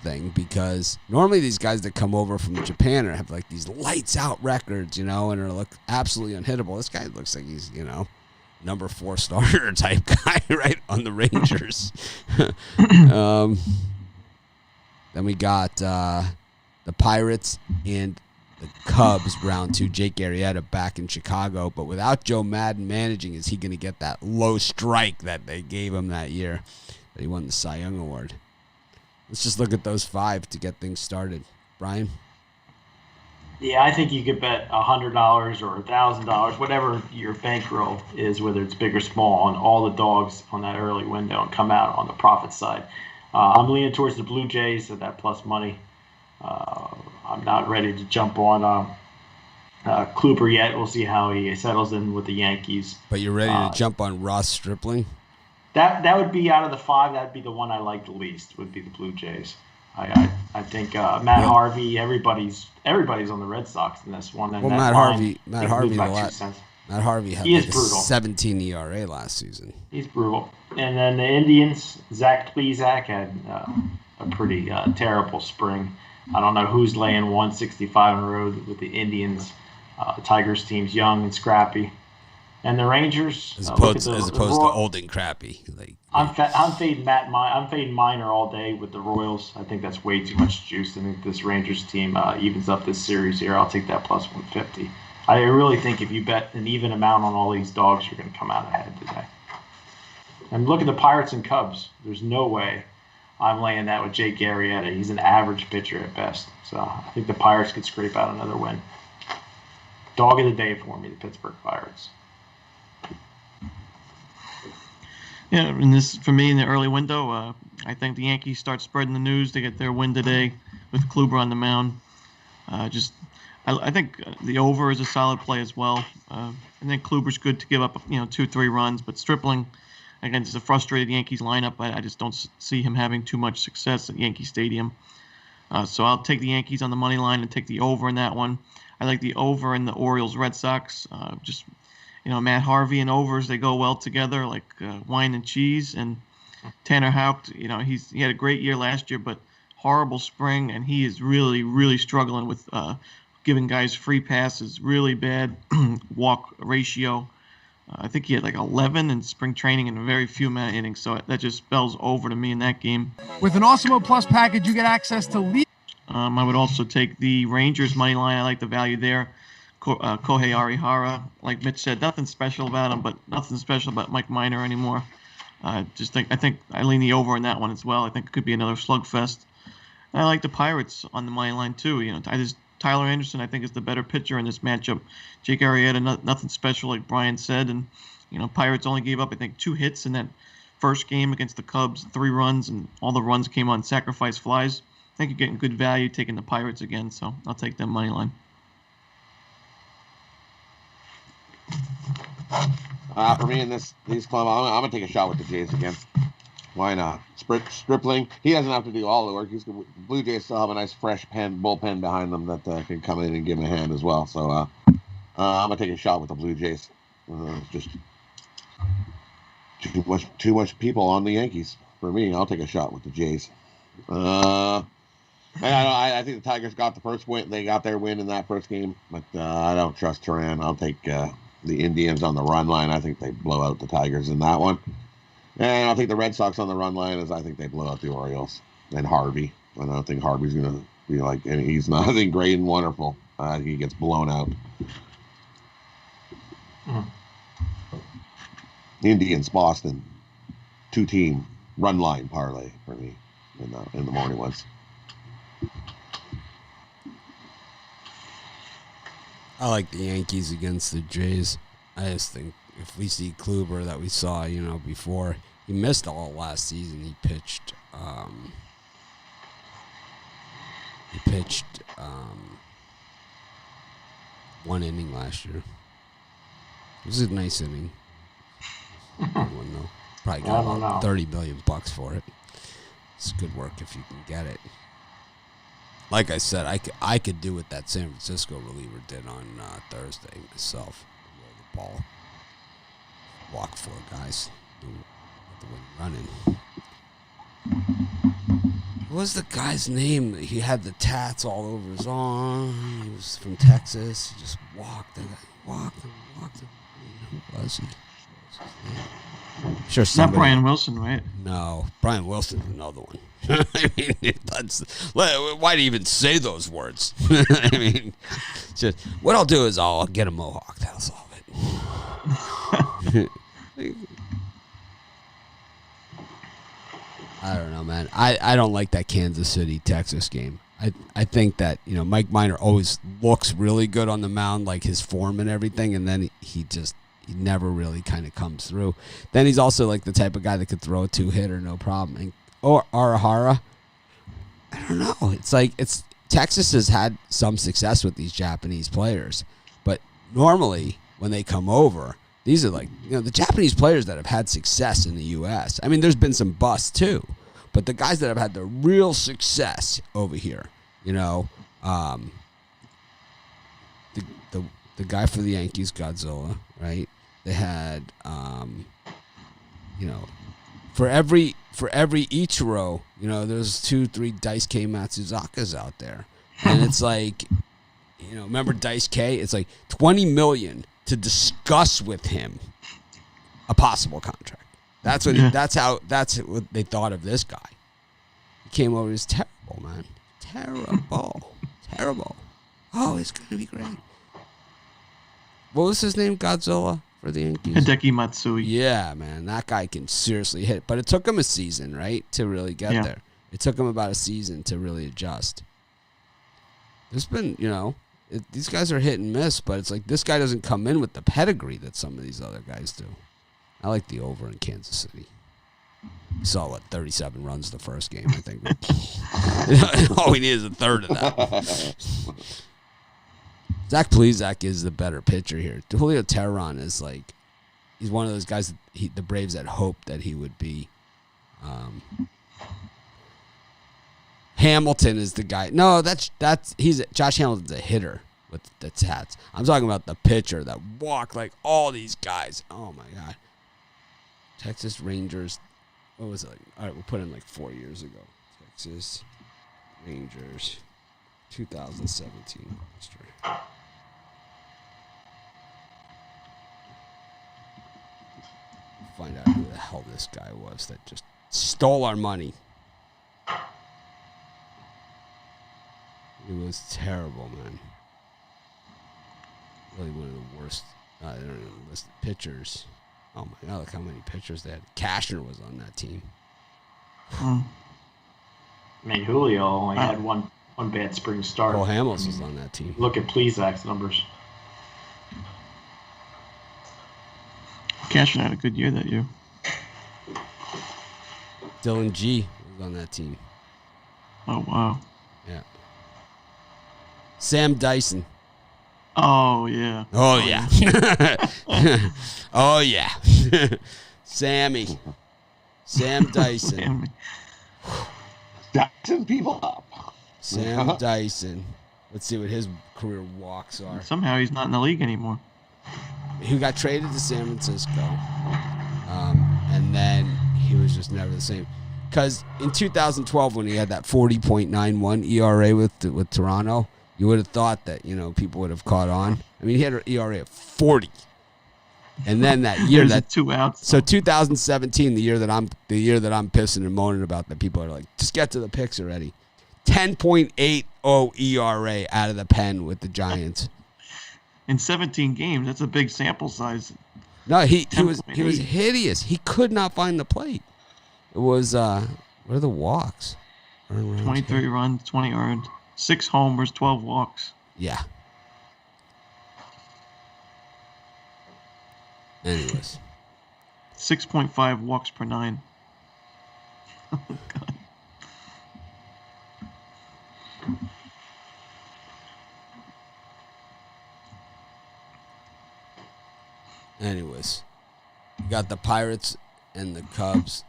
thing because normally these guys that come over from Japan have like these lights out records, and are look absolutely unhittable. This guy looks like he's, number 4 starter type guy, right, on the Rangers. Then we got the Pirates and the Cubs round 2. Jake Arrieta back in Chicago, but without Joe Madden managing, is he going to get that low strike that they gave him that year that he won the Cy Young Award? Let's just look at those 5 to get things started. Brian? Yeah, I think you could bet $100 or $1,000, whatever your bankroll is, whether it's big or small, on all the dogs on that early window and come out on the profit side. I'm leaning towards the Blue Jays at that plus money. I'm not ready to jump on Kluber yet. We'll see how he settles in with the Yankees. But you're ready to jump on Ross Stripling? That would be out of the 5. That'd be the one I like the least. Would be the Blue Jays. I think Matt Harvey. Everybody's on the Red Sox in this one. And well, Matt Harvey had he like is brutal. 17 ERA last season. He's brutal. And then the Indians, Zach Plesac had a pretty terrible spring. I don't know who's laying 165 on the road with the Indians. Tigers team's young and scrappy. And the Rangers, as opposed to old and crappy. I'm fading I'm fading Minor all day with the Royals. I think that's way too much juice. I think this Rangers team evens up this series here. I'll take that plus 150. I really think if you bet an even amount on all these dogs, you're going to come out ahead today. And look at the Pirates and Cubs. There's no way I'm laying that with Jake Arrieta. He's an average pitcher at best. So I think the Pirates could scrape out another win. Dog of the day for me, the Pittsburgh Pirates. Yeah, and this for me in the early window. I think the Yankees start spreading the news. They get their win today with Kluber on the mound. I think the over is a solid play as well. I think Kluber's good to give up 2-3 runs, but Stripling against a frustrated Yankees lineup, I just don't see him having too much success at Yankee Stadium. So I'll take the Yankees on the money line and take the over in that one. I like the over in the Orioles Red Sox. Matt Harvey and overs, they go well together like wine and cheese. And Tanner Houck, he had a great year last year, but horrible spring, and he is really, really struggling with giving guys free passes, really bad walk ratio. I think he had like 11 in spring training in a very few amount of innings, so that just spells over to me in that game. With an Awesemo Plus package, you get access to I would also take the Rangers money line. I like the value there. Kohei Arihara, like Mitch said, nothing special about him, but nothing special about Mike Minor anymore. I think I lean the over in that one as well. I think it could be another slugfest. And I like the Pirates on the money line too. Tyler Anderson, I think, is the better pitcher in this matchup. Jake Arrieta, nothing special, like Brian said. And, Pirates only gave up, I think, 2 hits in that first game against the Cubs, 3 runs, and all the runs came on sacrifice flies. I think you're getting good value taking the Pirates again, so I'll take them money line. For me in these club, I'm gonna take a shot with the Jays again. Why not? Stripling, he doesn't have to do all the work. Blue Jays still have a nice fresh bullpen behind them that can come in and give him a hand as well. So I'm gonna take a shot with the Blue Jays. Just too much people on the Yankees for me. I'll take a shot with the Jays. I think the Tigers got the first win. They got their win in that first game, but I don't trust Turan. I'll take the Indians on the run line. I think they blow out the Tigers in that one. And I'll take the Red Sox on the run line, as I think they blow out the Orioles. And Harvey. I don't think Harvey's going to be like, and he's nothing great and wonderful. He gets blown out. Indians, Boston, 2-team run line parlay for me in the morning ones. I like the Yankees against the Jays. I just think if we see Kluber that we saw, before, he missed all last season. He pitched one inning last year. It was a nice inning. Probably got about $30 million for it. It's good work if you can get it. Like I said, I could do what that San Francisco reliever did on Thursday myself. Roll the ball. Walk 4 guys. The one running. What was the guy's name? He had the tats all over his arm. He was from Texas. He just walked him. Who was he? Sure, not Brian Wilson, right? No, Brian Wilson's another one. I mean, why do you even say those words? I mean, just what I'll do is I'll get a mohawk. That'll solve it. I don't know, man. I don't like that Kansas City Texas game. I think that Mike Minor always looks really good on the mound, like his form and everything, and then he never really kind of comes through. Then he's also like the type of guy that could throw a 2-hitter no problem. Or Arihara, I don't know. It's like Texas has had some success with these Japanese players, but normally when they come over, these are like the Japanese players that have had success in the U.S. I mean, there's been some busts too, but the guys that have had the real success over here, the guy for the Yankees, Godzilla, right? They had, for every Ichiro, there's 2-3 Daisuke Matsuzakas out there, and it's like, remember Daisuke? It's like $20 million to discuss with him a possible contract. That's what what they thought of this guy. He came over. He's terrible, man. Terrible. Oh, it's gonna be great. What was his name? Godzilla for the Yankees? Hideki Matsui. Yeah, man. That guy can seriously hit. But it took him a season, right, to really get there. It took him about a season to really adjust. There's been, these guys are hit and miss, but it's like this guy doesn't come in with the pedigree that some of these other guys do. I like the over in Kansas City. We saw, 37 runs the first game, I think. All we need is a third of that. Zach Plesac is the better pitcher here. Julio Teheran is he's one of those guys that the Braves had hoped that he would be. Hamilton is the guy. No, Josh Hamilton's a hitter with the tats. I'm talking about the pitcher that walked like all these guys. Oh my God. Texas Rangers. What was it like? All right, we'll put in 4 years ago. Texas Rangers. 2017 history. Find out who the hell this guy was that just stole our money. It was terrible, man. Really one of the worst. I don't even list pitchers. Oh my God! Look how many pitchers they had. Cashner was on that team. I mean, Julio only had one bad spring start. Cole Hamels was on that team. Look at Plezak's numbers. Cashner had a good year that year. Dylan G was on that team. Oh, wow. Yeah. Sam Dyson. Oh, yeah. Oh, yeah. Oh, yeah. Sammy. Sam Dyson. Sammy. Dyson people up. Sam Dyson. Let's see what his career walks are. Somehow he's not in the league anymore. He got traded to San Francisco. And then he was just never the same. Because in 2012, when he had that 40.91 ERA with Toronto, you would have thought that, people would have caught on. I mean, he had an ERA of 40. And then that year that 2 outs. So 2017, the year that I'm pissing and moaning about, that people are like, just get to the picks already. 10.80 ERA out of the pen with the Giants. In 17 games, that's a big sample size. No, he was hideous. He could not find the plate. It was what are the walks? 23 runs, 20 earned, 6 homers, 12 walks. Yeah. Anyways. 6.5 walks per 9. Oh, God. Anyways. You got the Pirates and the Cubs.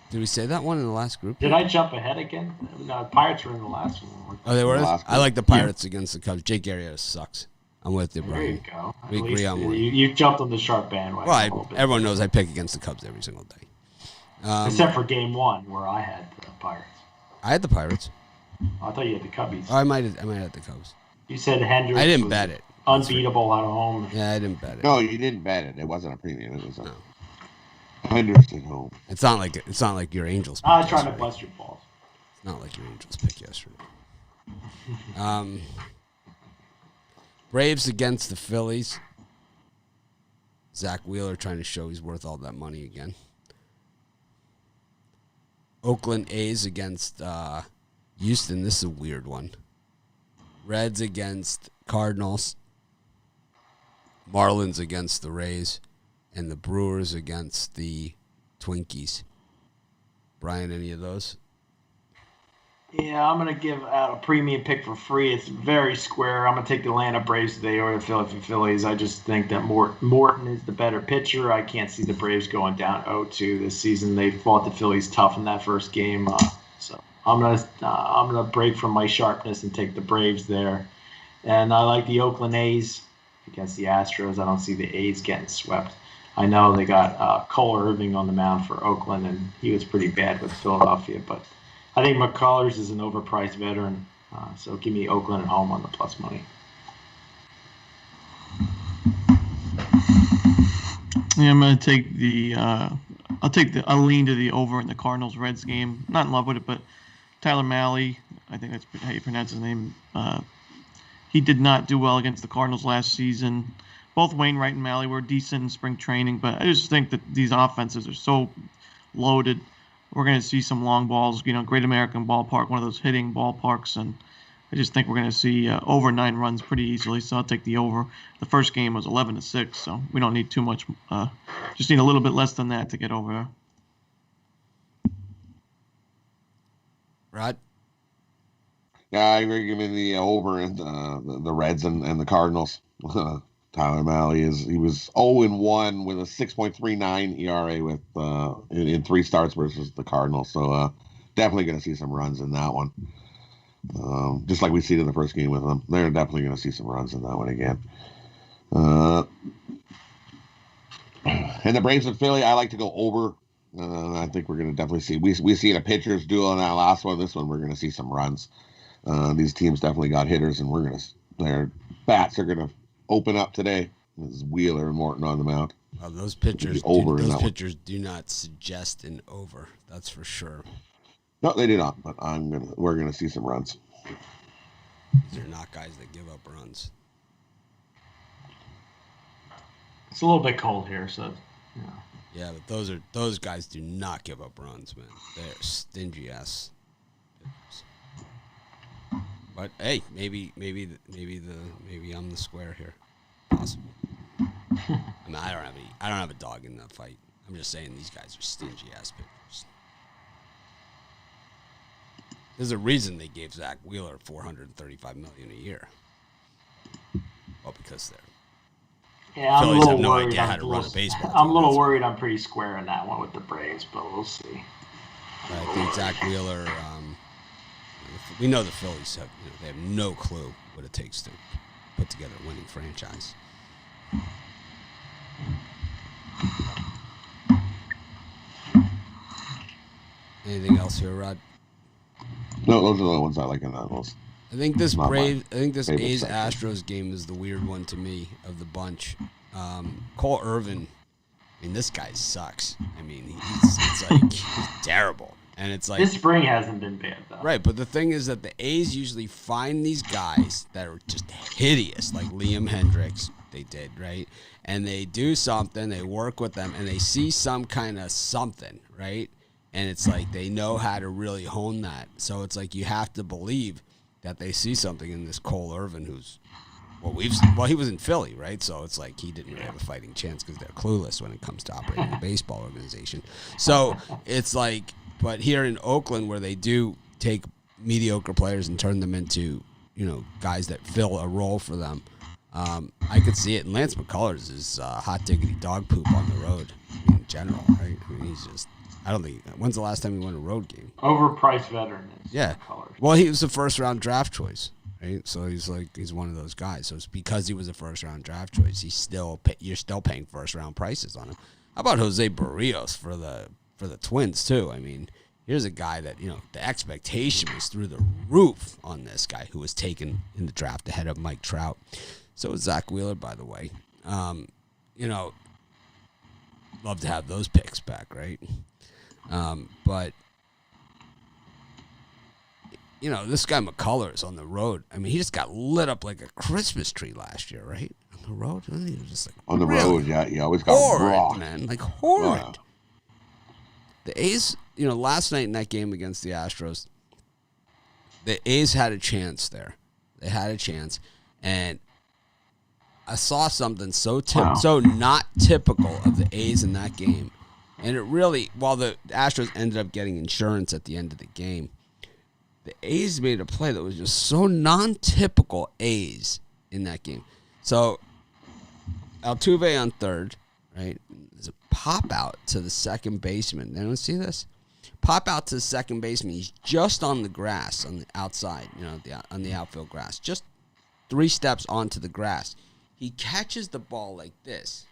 Did we say that one in the last group? Did I jump ahead again? No, Pirates were in the last one. Oh, they were? I like the Pirates against the Cubs. Jake Arrieta sucks. I'm with you, Brian. There you go. We agree on one. You jumped on the sharp bandwagon. Well, everyone knows I pick against the Cubs every single day. Except for game 1, where I had the Pirates. I had the Pirates. I thought you had the Cubbies. Oh, I might have the Cubs. You said Hendricks. I didn't bet it. Unbeatable at home. Yeah, I didn't bet it. No, you didn't bet it. It wasn't a premium. It was a Hendricks at home. It's not like your Angels. I was trying to bust your balls. It's not like your Angels pick yesterday. Braves against the Phillies. Zach Wheeler trying to show he's worth all that money again. Oakland A's against Houston. This is a weird one. Reds against Cardinals. Marlins against the Rays. And the Brewers against the Twinkies. Brian, any of those? Yeah, I'm going to give out a premium pick for free. It's very square. I'm going to take the Atlanta Braves today or the Philadelphia Phillies. I just think that Morton is the better pitcher. I can't see the Braves going down 0-2 this season. They fought the Phillies tough in that first game. So I'm gonna break from my sharpness and take the Braves there. And I like the Oakland A's against the Astros. I don't see the A's getting swept. I know they got Cole Irving on the mound for Oakland, and he was pretty bad with Philadelphia, but I think McCullers is an overpriced veteran, so give me Oakland at home on the plus money. Yeah, I'm gonna take the. I'll lean to the over in the Cardinals Reds game. Not in love with it, but Tyler Mahle, I think that's how you pronounce his name. He did not do well against the Cardinals last season. Both Wainwright and Mahle were decent in spring training, but I just think that these offenses are so loaded. We're going to see some long balls, Great American Ballpark, one of those hitting ballparks, and I just think we're going to see over 9 runs pretty easily, so I'll take the over. The first game was 11-6, so we don't need too much. Just need a little bit less than that to get over there. Rod? Yeah, I agree. Give me the over in the Reds and the Cardinals. Tyler Mahle he was 0-1 with a 6.39 ERA with in 3 starts versus the Cardinals. So definitely going to see some runs in that one. Just like we see in the first game with them, they're definitely going to see some runs in that one again. And the Braves and Philly, I like to go over. I think we're going to definitely see. We see the pitchers duel in that last one. This one, we're going to see some runs. These teams definitely got hitters, and their bats are gonna open up today. This is Wheeler and Morton on the mound. Those pitchers do not suggest an over. That's for sure. No, they do not. But we're gonna see some runs. These are not guys that give up runs. It's a little bit cold here, so yeah. Yeah, but those guys do not give up runs, man. They're stingy ass pitchers. But hey, maybe I'm the square here. Possible. I mean, I don't have a dog in that fight. I'm just saying these guys are stingy ass pitchers. There's a reason they gave Zach Wheeler $435 million a year. Well, because they're I'm Phillies have no worried. idea how to run a baseball. I'm a little worried. I'm pretty square in that one with the Braves, but we'll see. I think Zach Wheeler. We know the Phillies they have no clue what it takes to put together a winning franchise. Anything else here, Rod? No, those are the only ones I like in that list. I think this favorite A's section. Astros game is the weird one to me of the bunch. Cole Irvin, I mean, this guy sucks. I mean, he's terrible. And it's like this spring hasn't been bad though. Right, but the thing is that the A's usually find these guys that are just hideous, like Liam Hendricks, they did, right? And they do something, they work with them, and they see some kind of something, right? And it's like they know how to really hone that. So it's like you have to believe that they see something in this Cole Irvin who's he was in Philly, right? So it's like he didn't really have a fighting chance because they're clueless when it comes to operating a baseball organization. So it's like, but here in Oakland where they do take mediocre players and turn them into, guys that fill a role for them, I could see it. And Lance McCullers is hot diggity dog poop on the road in general, right? I mean, he's just, I don't think, when's the last time he won a road game? Overpriced veteran. Yeah. Well, he was a first-round draft choice, right? So he's one of those guys. So it's because he was a first-round draft choice, you're still paying first-round prices on him. How about Jose Barrios for the Twins too? I mean, here's a guy that the expectation was through the roof on this guy who was taken in the draft ahead of Mike Trout. So is Zach Wheeler, by the way. Love to have those picks back, right? But this guy McCullers on the road. I mean, he just got lit up like a Christmas tree last year, right? On the road, he was just like on the really road. Yeah, he always got horrid, man, like horrid. Yeah. The A's, last night in that game against the Astros, the A's had a chance there. They had a chance, and I saw something so not typical of the A's in that game. And it really, while the Astros ended up getting insurance at the end of the game, the A's made a play that was just so non-typical A's in that game. So Altuve on third, right? There's a pop out to the second baseman. Anyone see this? Pop out to the second baseman. He's just on the grass on the outside, on the outfield grass. Just 3 steps onto the grass. He catches the ball like this,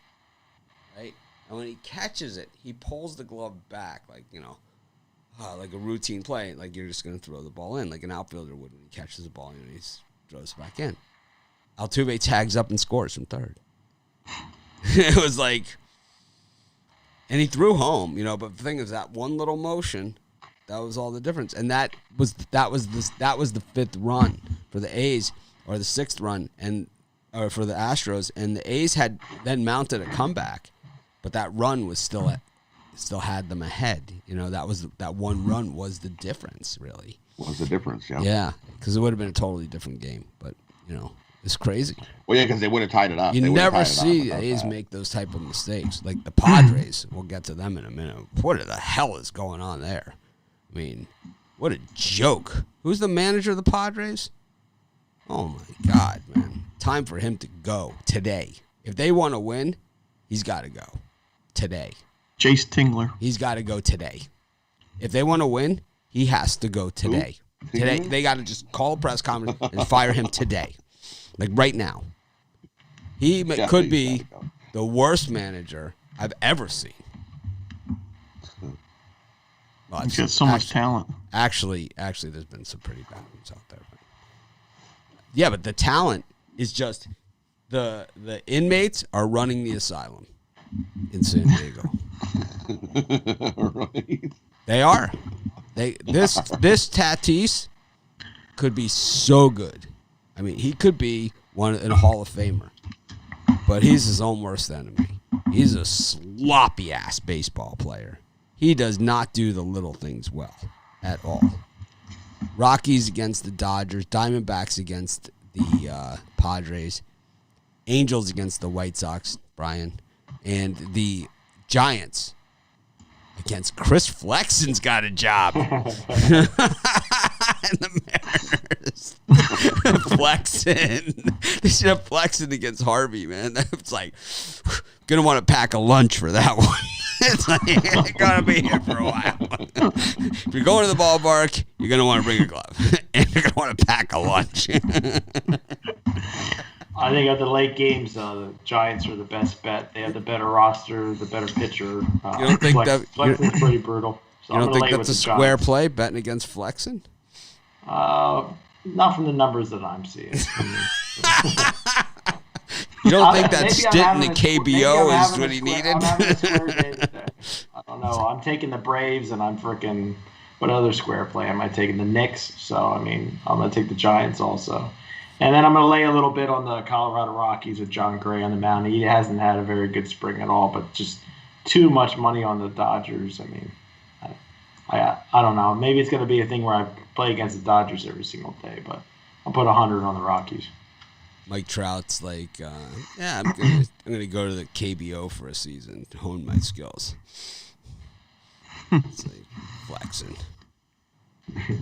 right? And when he catches it, he pulls the glove back like a routine play, like you're just going to throw the ball in, like an outfielder would when he catches the ball and he throws it back in. Altuve tags up and scores from third. It was like, and he threw home, but the thing is that one little motion, that was all the difference. And that was the 5th run for the A's, or the 6th run, or for the Astros, and the A's had then mounted a comeback. But that run was still had them ahead. That one run was the difference, really. Was the difference, yeah. Yeah, because it would have been a totally different game. But, it's crazy. Well, yeah, because they would have tied it up. You never see the A's make those type of mistakes. Like the Padres, we'll get to them in a minute. What the hell is going on there? I mean, what a joke. Who's the manager of the Padres? Oh, my God, man. Time for him to go today. If they want to win, he's got to go. Today. Jace Tingler. He's got to go today. If they want to win, he has to go today. Today, they got to just call a press conference and fire him today. Like right now. He could be the worst manager I've ever seen. Well, He's got so much talent. Actually, there's been some pretty bad ones out there. But Yeah, but the talent is just the inmates are running the asylum in San Diego. Right. They are. This Tatis could be so good. I mean, he could be a Hall of Famer, but he's his own worst enemy. He's a sloppy ass baseball player. He does not do the little things well at all. Rockies against the Dodgers, Diamondbacks against the Padres, Angels against the White Sox, Brian, and the Giants against Chris Flexen's got a job. And the Mariners. Flexen. They should have Flexen against Harvey, man. It's like, gonna want to pack a lunch for that one. It's like, you're gonna be here for a while. If you're going to the ballpark, you're gonna want to bring a glove. And you're gonna want to pack a lunch. I think at the late games, the Giants are the best bet. They have the better roster, the better pitcher. You don't think Flexen's pretty brutal. So you don't think that's a square play, betting against Flexen? Not from the numbers that I'm seeing. You don't think that stint in the KBO is what he needed? I'm having a square day today. I don't know. I'm taking the Braves, and I'm freaking what other square play? Am I taking the Knicks? So, I mean, I'm going to take the Giants also. And then I'm going to lay a little bit on the Colorado Rockies with John Gray on the mound. He hasn't had a very good spring at all, but just too much money on the Dodgers. I mean, I don't know. Maybe it's going to be a thing where I play against the Dodgers every single day, but I'll put 100 on the Rockies. Mike Trout's like, I'm gonna go to the KBO for a season to hone my skills. It's like flexing. Be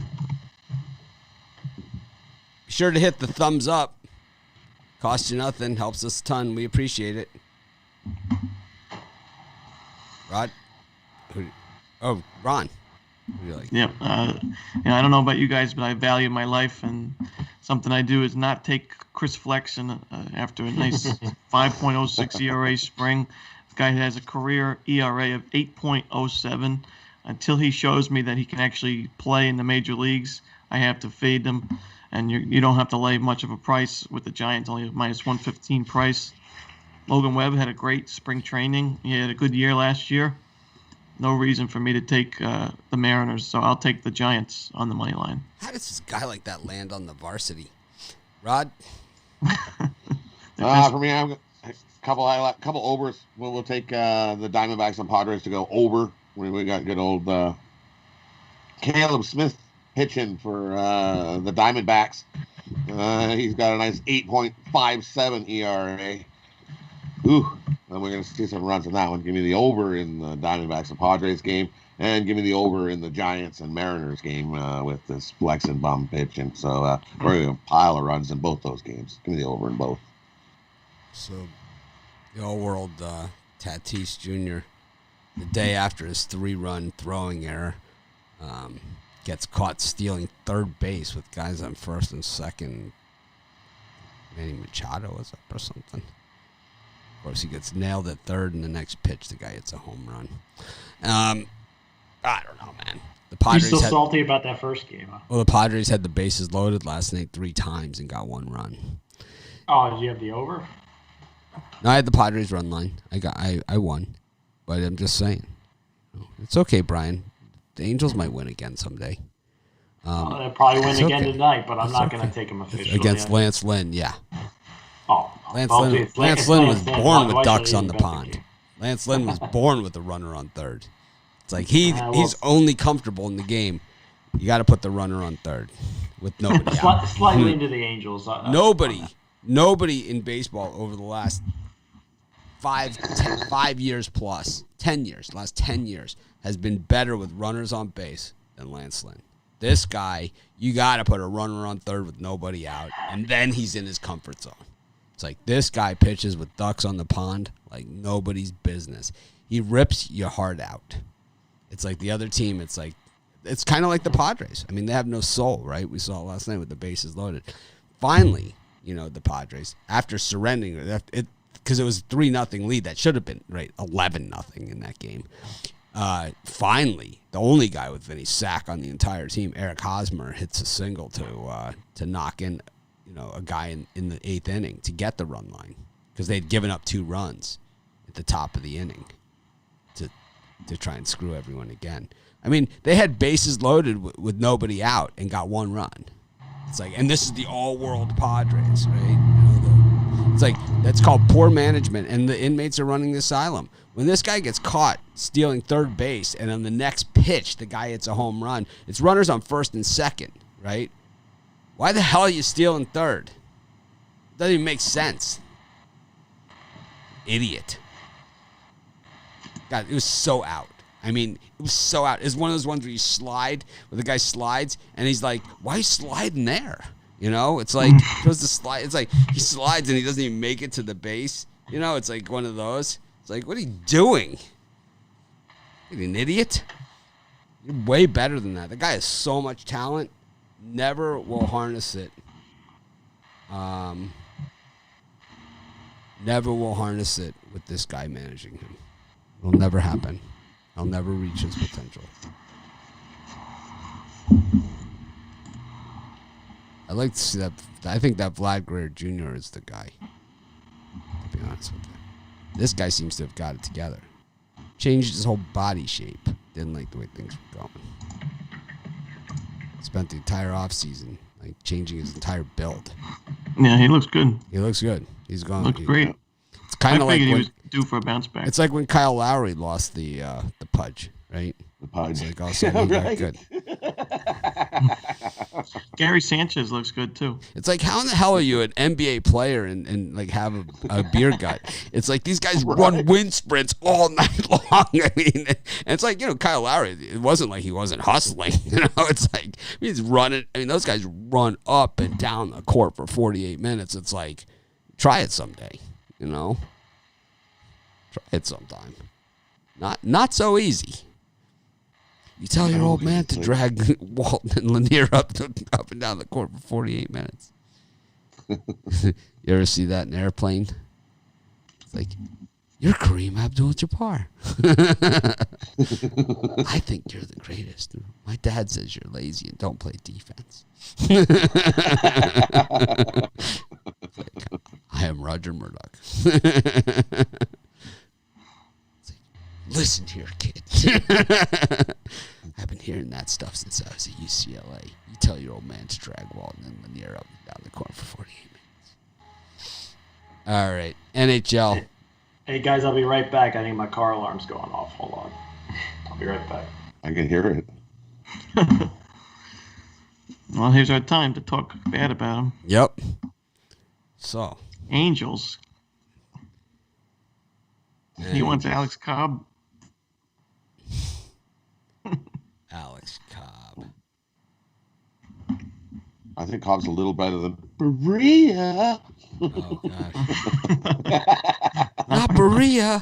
sure to hit the thumbs up. Costs you nothing, helps us a ton. We appreciate it. Rod? Ron. What do you like? Yep. I don't know about you guys, but I value my life, and something I do is not take Chris Flexen after a nice 5.06 ERA spring. This guy has a career ERA of 8.07. Until he shows me that he can actually play in the major leagues, I have to fade him. And you don't have to lay much of a price with the Giants, only a minus 115 price. Logan Webb had a great spring training. He had a good year last year. No reason for me to take the Mariners, so I'll take the Giants on the money line. How does this guy like that land on the varsity? Rod? For me, I'm a couple overs. We'll take the Diamondbacks and Padres to go over. We got good old Caleb Smith pitching for the Diamondbacks. He's got a nice 8.57 ERA. Ooh, and we're going to see some runs in that one. Give me the over in the Diamondbacks and Padres game, and give me the over in the Giants and Mariners game with this flex and bum pitching. So we're going to pile of runs in both those games. Give me the over in both. So the all-world Tatis Jr., the day after his 3-run throwing error, gets caught stealing third base with guys on first and second. Manny Machado was up or something. Of course, he gets nailed at third, and the next pitch, the guy hits a home run. I don't know, man. The Padres You're still salty about that first game, huh? Well, the Padres had the bases loaded last night 3 times and got 1 run. Oh, did you have the over? No, I had the Padres run line. I won, but I'm just saying, it's okay, Brian. The Angels might win again someday. They'll probably win again okay. tonight, but I'm not going to take them officially. Against Lance Lynn, yeah. Oh, Lance Lynn was born with ducks on the pond. Lance Lynn was born with a runner on third. It's like he's only comfortable in the game. You got to put the runner on third with nobody out. Slightly into the Angels. Nobody in baseball over the last 5 years plus, 10 years, last 10 years, has been better with runners on base than Lance Lynn. This guy, you got to put a runner on third with nobody out, and then he's in his comfort zone. It's like this guy pitches with ducks on the pond like nobody's business. He rips your heart out. It's like the other team, it's kind of like the Padres. I mean, they have no soul, right? We saw it last night with the bases loaded. Finally, the Padres, after surrendering, because it was 3-0 lead, that should have been, right, 11-0 in that game. Finally, the only guy with any sack on the entire team, Eric Hosmer, hits a single to knock in a guy in the 8th inning to get the run line because they'd given up 2 runs at the top of the inning to try and screw everyone again. I mean, they had bases loaded with nobody out and got 1 run. It's like, and this is the all-world Padres, right? It's like, that's called poor management, and the inmates are running the asylum. When this guy gets caught stealing third base, and on the next pitch, the guy hits a home run, it's runners on first and second, right? Why the hell are you stealing third? It doesn't even make sense. Idiot. God, it was so out. I mean, it was so out. It's one of those ones where you slide, where the guy slides, and he's like, why are you sliding there? It's like, supposed to slide. It's like he slides and he doesn't even make it to the base. It's like one of those. It's like, what are you doing? You're an idiot. You're way better than that. The guy has so much talent. Never will harness it. Never will harness it with this guy managing him. It'll never happen. He'll never reach his potential. I'd like to see that. I think that Vlad Guerrero Jr. is the guy. To be honest with you. This guy seems to have got it together. Changed his whole body shape. Didn't like the way things were going. Spent the entire offseason changing his entire build. Yeah, he looks good. He looks good. He's gone. Looks great. It's kind of like he was due for a bounce back. It's like when Kyle Lowry lost the pudge, right? The pudge. It's like all of a sudden he got good. Gary Sanchez looks good too. It's like, how in the hell are you an NBA player and like have a beer gut? It's like these guys run wind sprints all night long. I mean, and it's like, Kyle Lowry, it wasn't like he wasn't hustling. It's like he's running. I mean, those guys run up and down the court for 48 minutes. It's like, try it someday, Try it sometime. Not so easy. You tell your old man to drag Walton and Lanier up and down the court for 48 minutes. You ever see that in Airplane? It's like, you're Kareem Abdul-Jabbar. I think you're the greatest. My dad says you're lazy and don't play defense. Like, I am Roger Murdoch. Listen here, kid. I've been hearing that stuff since I was at UCLA. You tell your old man to drag Walton and Lanier up and down the court for 48 minutes. All right, NHL. Hey, guys, I'll be right back. I think my car alarm's going off. Hold on. I'll be right back. I can hear it. Well, here's our time to talk bad about him. Yep. So. Angels. He wants Alex Cobb. Alex Cobb. I think Cobb's a little better than Berea. Oh, gosh. Not Berea.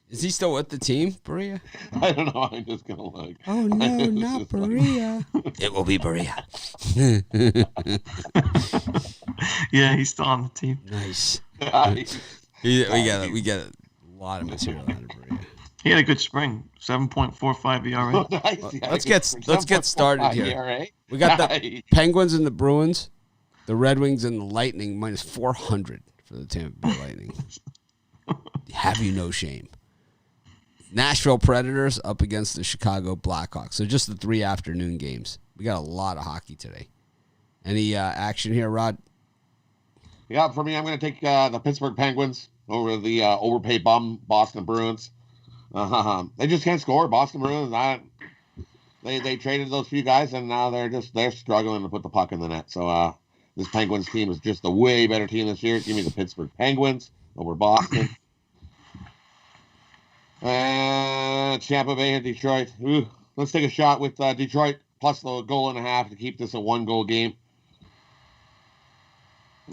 Is he still with the team, Berea? I don't know. I'm just going to look. Oh, no, not Berea. It will be Berea. Yeah, he's still on the team. Nice. Nice. We got a lot of material out of Berea. He had a good spring, 7.45 ERA. Nice. Let's get started here. ERA. We got the Penguins and the Bruins, the Red Wings and the Lightning minus 400 for the Tampa Bay Lightning. Have you no shame? Nashville Predators up against the Chicago Blackhawks. So just the 3 afternoon games. We got a lot of hockey today. Any action here, Rod? Yeah, for me, I'm going to take the Pittsburgh Penguins over the overpaid bum Boston Bruins. They just can't score. Boston Bruins, they traded those few guys, and now they're struggling to put the puck in the net. So this Penguins team is just a way better team this year. Give me the Pittsburgh Penguins over Boston. Tampa Bay and Detroit. Ooh, let's take a shot with Detroit plus the 1.5 to keep this a 1-goal game.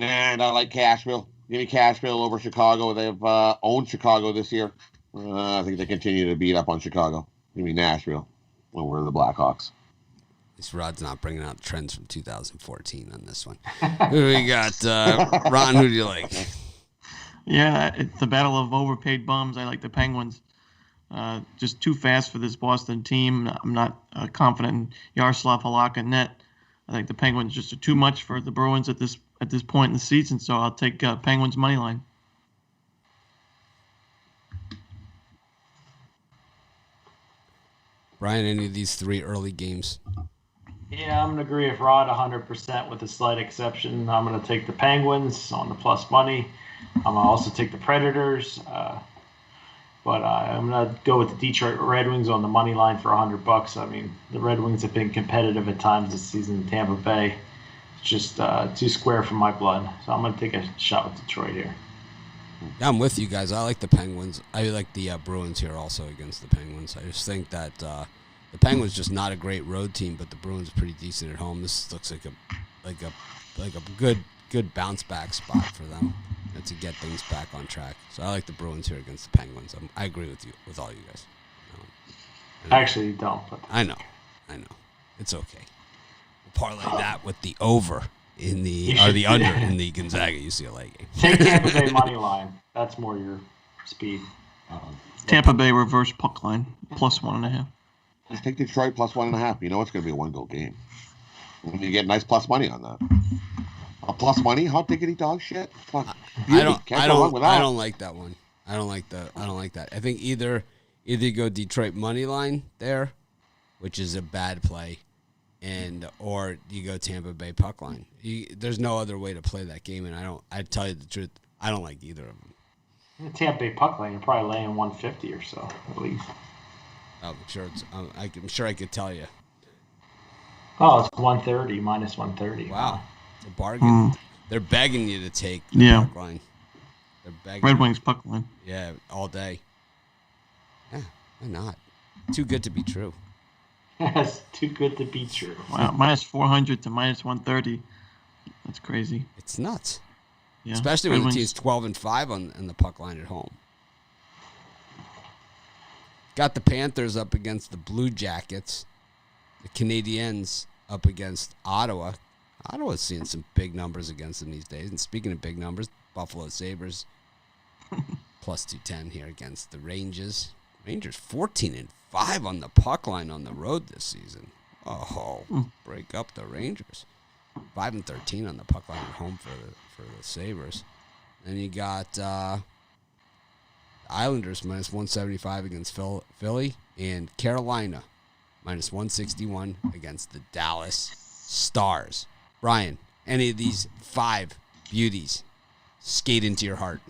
And I like Cashville. Give me Cashville over Chicago. They've owned Chicago this year. I think they continue to beat up on Chicago. Give me Nashville over the Blackhawks. This Rod's not bringing out trends from 2014 on this one. Who do we got? Ron, who do you like? Yeah, it's the battle of overpaid bums. I like the Penguins. Just too fast for this Boston team. I'm not confident in Yaroslav Halak net. I think the Penguins just are too much for the Bruins at this point in the season. So I'll take Penguins money line. Brian, any of these three early games? Yeah, I'm going to agree with Rod 100% with a slight exception. I'm going to take the Penguins on the plus money. I'm going to also take the Predators. But I'm going to go with the Detroit Red Wings on the money line for $100. I mean, the Red Wings have been competitive at times this season in Tampa Bay. It's just too square for my blood. So I'm going to take a shot with Detroit here. Yeah, I'm with you guys. I like the Penguins. I like the Bruins here also against the Penguins. I just think that the Penguins just not a great road team, but the Bruins are pretty decent at home. This looks like a good bounce back spot for them to get things back on track. So I like the Bruins here against the Penguins. I agree with all you guys. Actually, you don't. But I know. It's okay. We'll parlay that with the over in the under in the Gonzaga UCLA game. Take Tampa Bay money line. That's more your speed. Tampa Bay reverse puck line plus 1.5. Just take Detroit plus 1.5. You know it's going to be a 1-goal game. And you get nice plus money on that. A plus money, hot diggity dog shit. I don't like that one. I don't like that. I think either you go Detroit money line there, which is a bad play, or you go Tampa Bay puck line. There's no other way to play that game, and I tell you the truth, I don't like either of them. The Tampa Bay puck line, you're probably laying 150 or so at least. I'm sure I could tell you. Oh, it's 130 minus 130. Wow, it's a bargain. They're begging you to take the puck line. They're begging. Red Wings puck line. Yeah, all day. Yeah, why not? Too good to be true. Yes, too good to be true. Wow, minus 400 to minus 130. That's crazy. It's nuts. Yeah. Especially when the team's 12-5 on the puck line at home. Got the Panthers up against the Blue Jackets. The Canadiens up against Ottawa. Ottawa's seeing some big numbers against them these days. And speaking of big numbers, Buffalo Sabres plus 210 here against the Rangers. Rangers 14-5 on the puck line on the road this season. Oh, break up the Rangers. 5-13 on the puck line at home for the Sabres. Then you got Islanders minus 175 against Philly, and Carolina minus 161 against the Dallas Stars. Brian, any of these five beauties skate into your heart?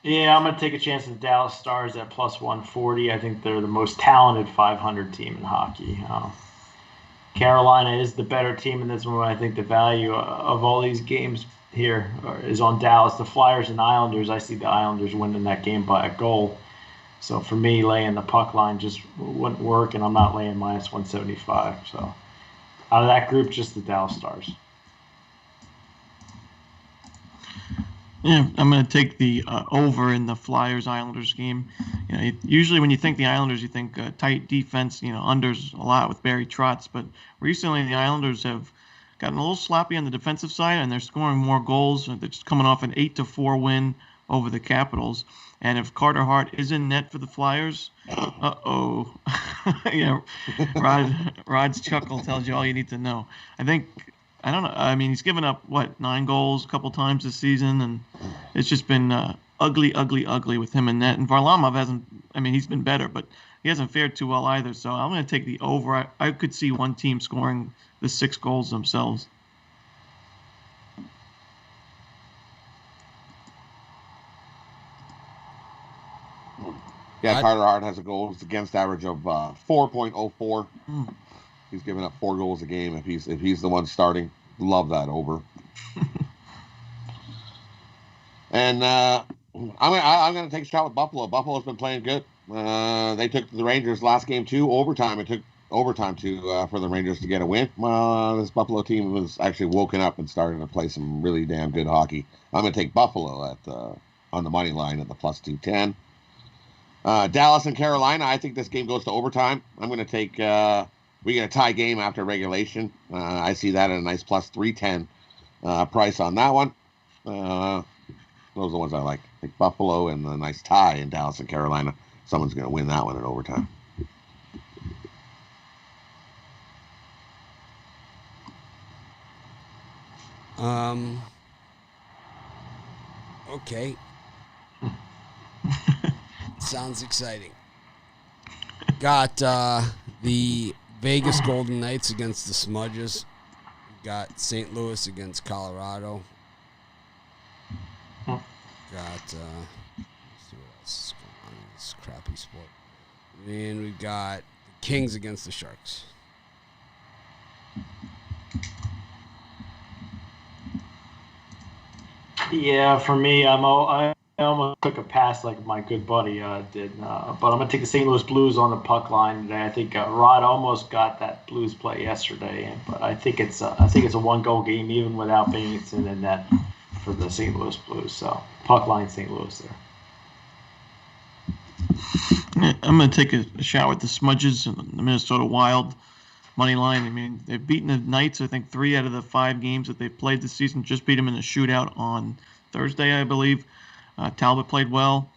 Yeah, I'm going to take a chance at the Dallas Stars at plus 140. I think they're the most talented 500 team in hockey. Carolina is the better team in this one. I think the value of all these games here is on Dallas. The Flyers and Islanders, I see the Islanders winning that game by a goal. So for me, laying the puck line just wouldn't work, and I'm not laying minus 175. So out of that group, just the Dallas Stars. Yeah, I'm going to take the over in the Flyers-Islanders game. You know, usually when you think the Islanders, you think tight defense, unders a lot with Barry Trotz. But recently the Islanders have gotten a little sloppy on the defensive side, and they're scoring more goals. They're just coming off an 8-4 win over the Capitals. And if Carter Hart is in net for the Flyers, Rod's chuckle tells you all you need to know. I don't know. I mean, he's given up, 9 goals a couple times this season, and it's just been ugly with him in net. And Varlamov he's been better, but he hasn't fared too well either. So I'm going to take the over. I could see one team scoring the 6 goals themselves. Yeah, Carter Hart has a goals against average of 4.04. He's giving up 4 goals a game if he's the one starting. Love that over. And I'm going to take a shot with Buffalo. Buffalo's been playing good. They took the Rangers last game to overtime. It took overtime for the Rangers to get a win. This Buffalo team was actually woken up and starting to play some really damn good hockey. I'm going to take Buffalo on the money line at the plus 210. Dallas and Carolina, I think this game goes to overtime. I'm going to take we get a tie game after regulation. I see that at a nice plus 310 price on that one. Those are the ones I like. Like Buffalo and a nice tie in Dallas and Carolina. Someone's going to win that one in overtime. Okay. Sounds exciting. Got the Vegas Golden Knights against the Smudges. Got St. Louis against Colorado. Got, let's see what else is going on in this crappy sport. And we've got the Kings against the Sharks. Yeah, for me, I almost took a pass like my good buddy did, but I'm gonna take the St. Louis Blues on the puck line today. I think Rod almost got that Blues play yesterday, but I think it's a 1-goal game even without Bennington in net for the St. Louis Blues. So puck line St. Louis there. I'm going to take a shot with the Smudges and the Minnesota Wild money line. I mean, they've beaten the Knights, I think, 3 out of the 5 games that they've played this season. Just beat them in a shootout on Thursday, I believe. Talbot played well.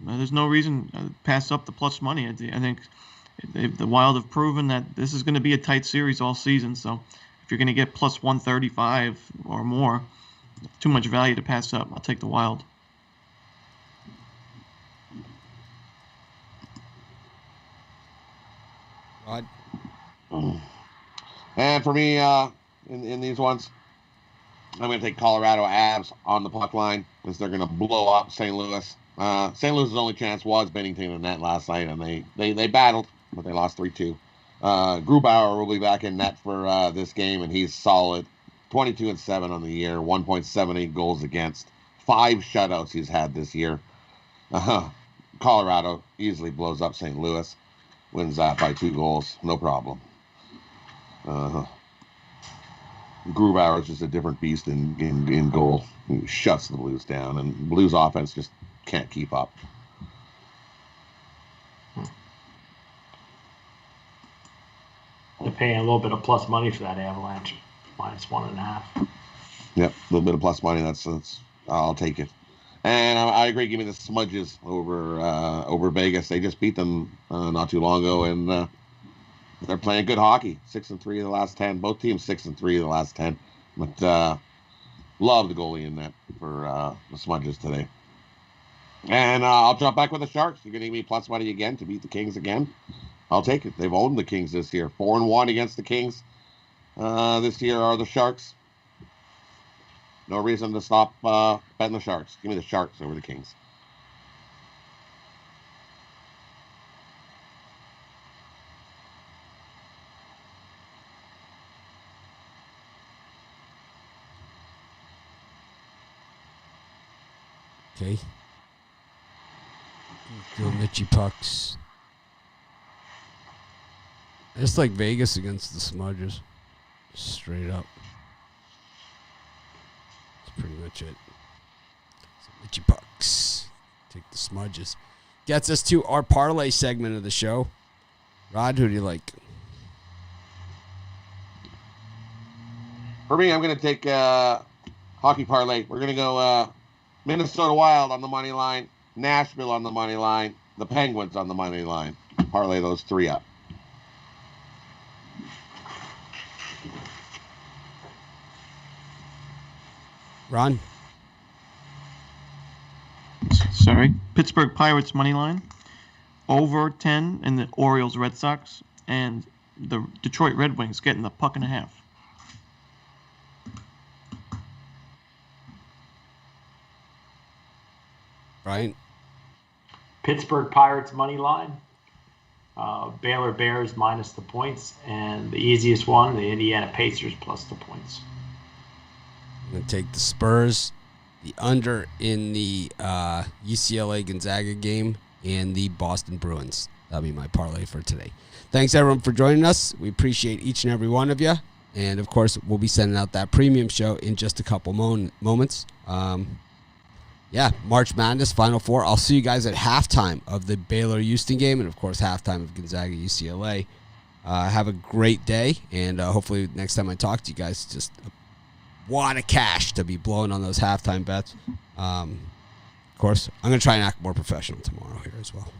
There's no reason to pass up the plus money. I think the Wild have proven that this is going to be a tight series all season. So if you're going to get plus 135 or more, too much value to pass up. I'll take the Wild. Rod? And for me, in these ones, I'm going to take Colorado Avs on the puck line because they're going to blow up St. Louis. St. Louis' only chance was Bennington in net last night, and they battled, but they lost 3-2. Grubauer will be back in net for this game, and he's solid. 22-7 on the year, 1.78 goals against, 5 shutouts he's had this year. Colorado easily blows up St. Louis, wins that by 2 goals, no problem. Grubauer is just a different beast in goal. He shuts the Blues down, and Blues offense just can't keep up. They're paying a little bit of plus money for that Avalanche, -1.5. Yep, a little bit of plus money. That's I'll take it. And I agree. Give me the Smudges over Vegas. They just beat them not too long ago, and they're playing good hockey. 6-3 of the last 10. Both teams 6-3 of the last 10. But love the goalie in that for the Smudges today. And I'll jump back with the Sharks. You're going to give me plus money again to beat the Kings again. I'll take it. They've owned the Kings this year. 4-1 against the Kings this year are the Sharks. No reason to stop betting the Sharks. Give me the Sharks over the Kings. Okay. Go Mitchy Pucks. I just like Vegas against the Smudges. Straight up. That's pretty much it. So Mitchy Pucks. Take the Smudges. Gets us to our parlay segment of the show. Rod, who do you like? For me, I'm going to take hockey parlay. We're going to go Minnesota Wild on the money line, Nashville on the money line, the Penguins on the money line. Parlay those 3 up. Ron? Sorry. Pittsburgh Pirates money line, over 10 in the Orioles Red Sox, and the Detroit Red Wings getting the 1.5. Brian? Pittsburgh Pirates money line, Baylor Bears minus the points, and the easiest one, the Indiana Pacers plus the points. I'm going to take the Spurs, the under in the UCLA Gonzaga game, and the Boston Bruins. That'll be my parlay for today. Thanks, everyone, for joining us. We appreciate each and every one of you. And, of course, we'll be sending out that premium show in just a couple moments. March Madness, Final Four. I'll see you guys at halftime of the Baylor-Houston game and, of course, halftime of Gonzaga-UCLA. Have a great day, and hopefully next time I talk to you guys, just a wad of cash to be blowing on those halftime bets. Of course, I'm going to try and act more professional tomorrow here as well.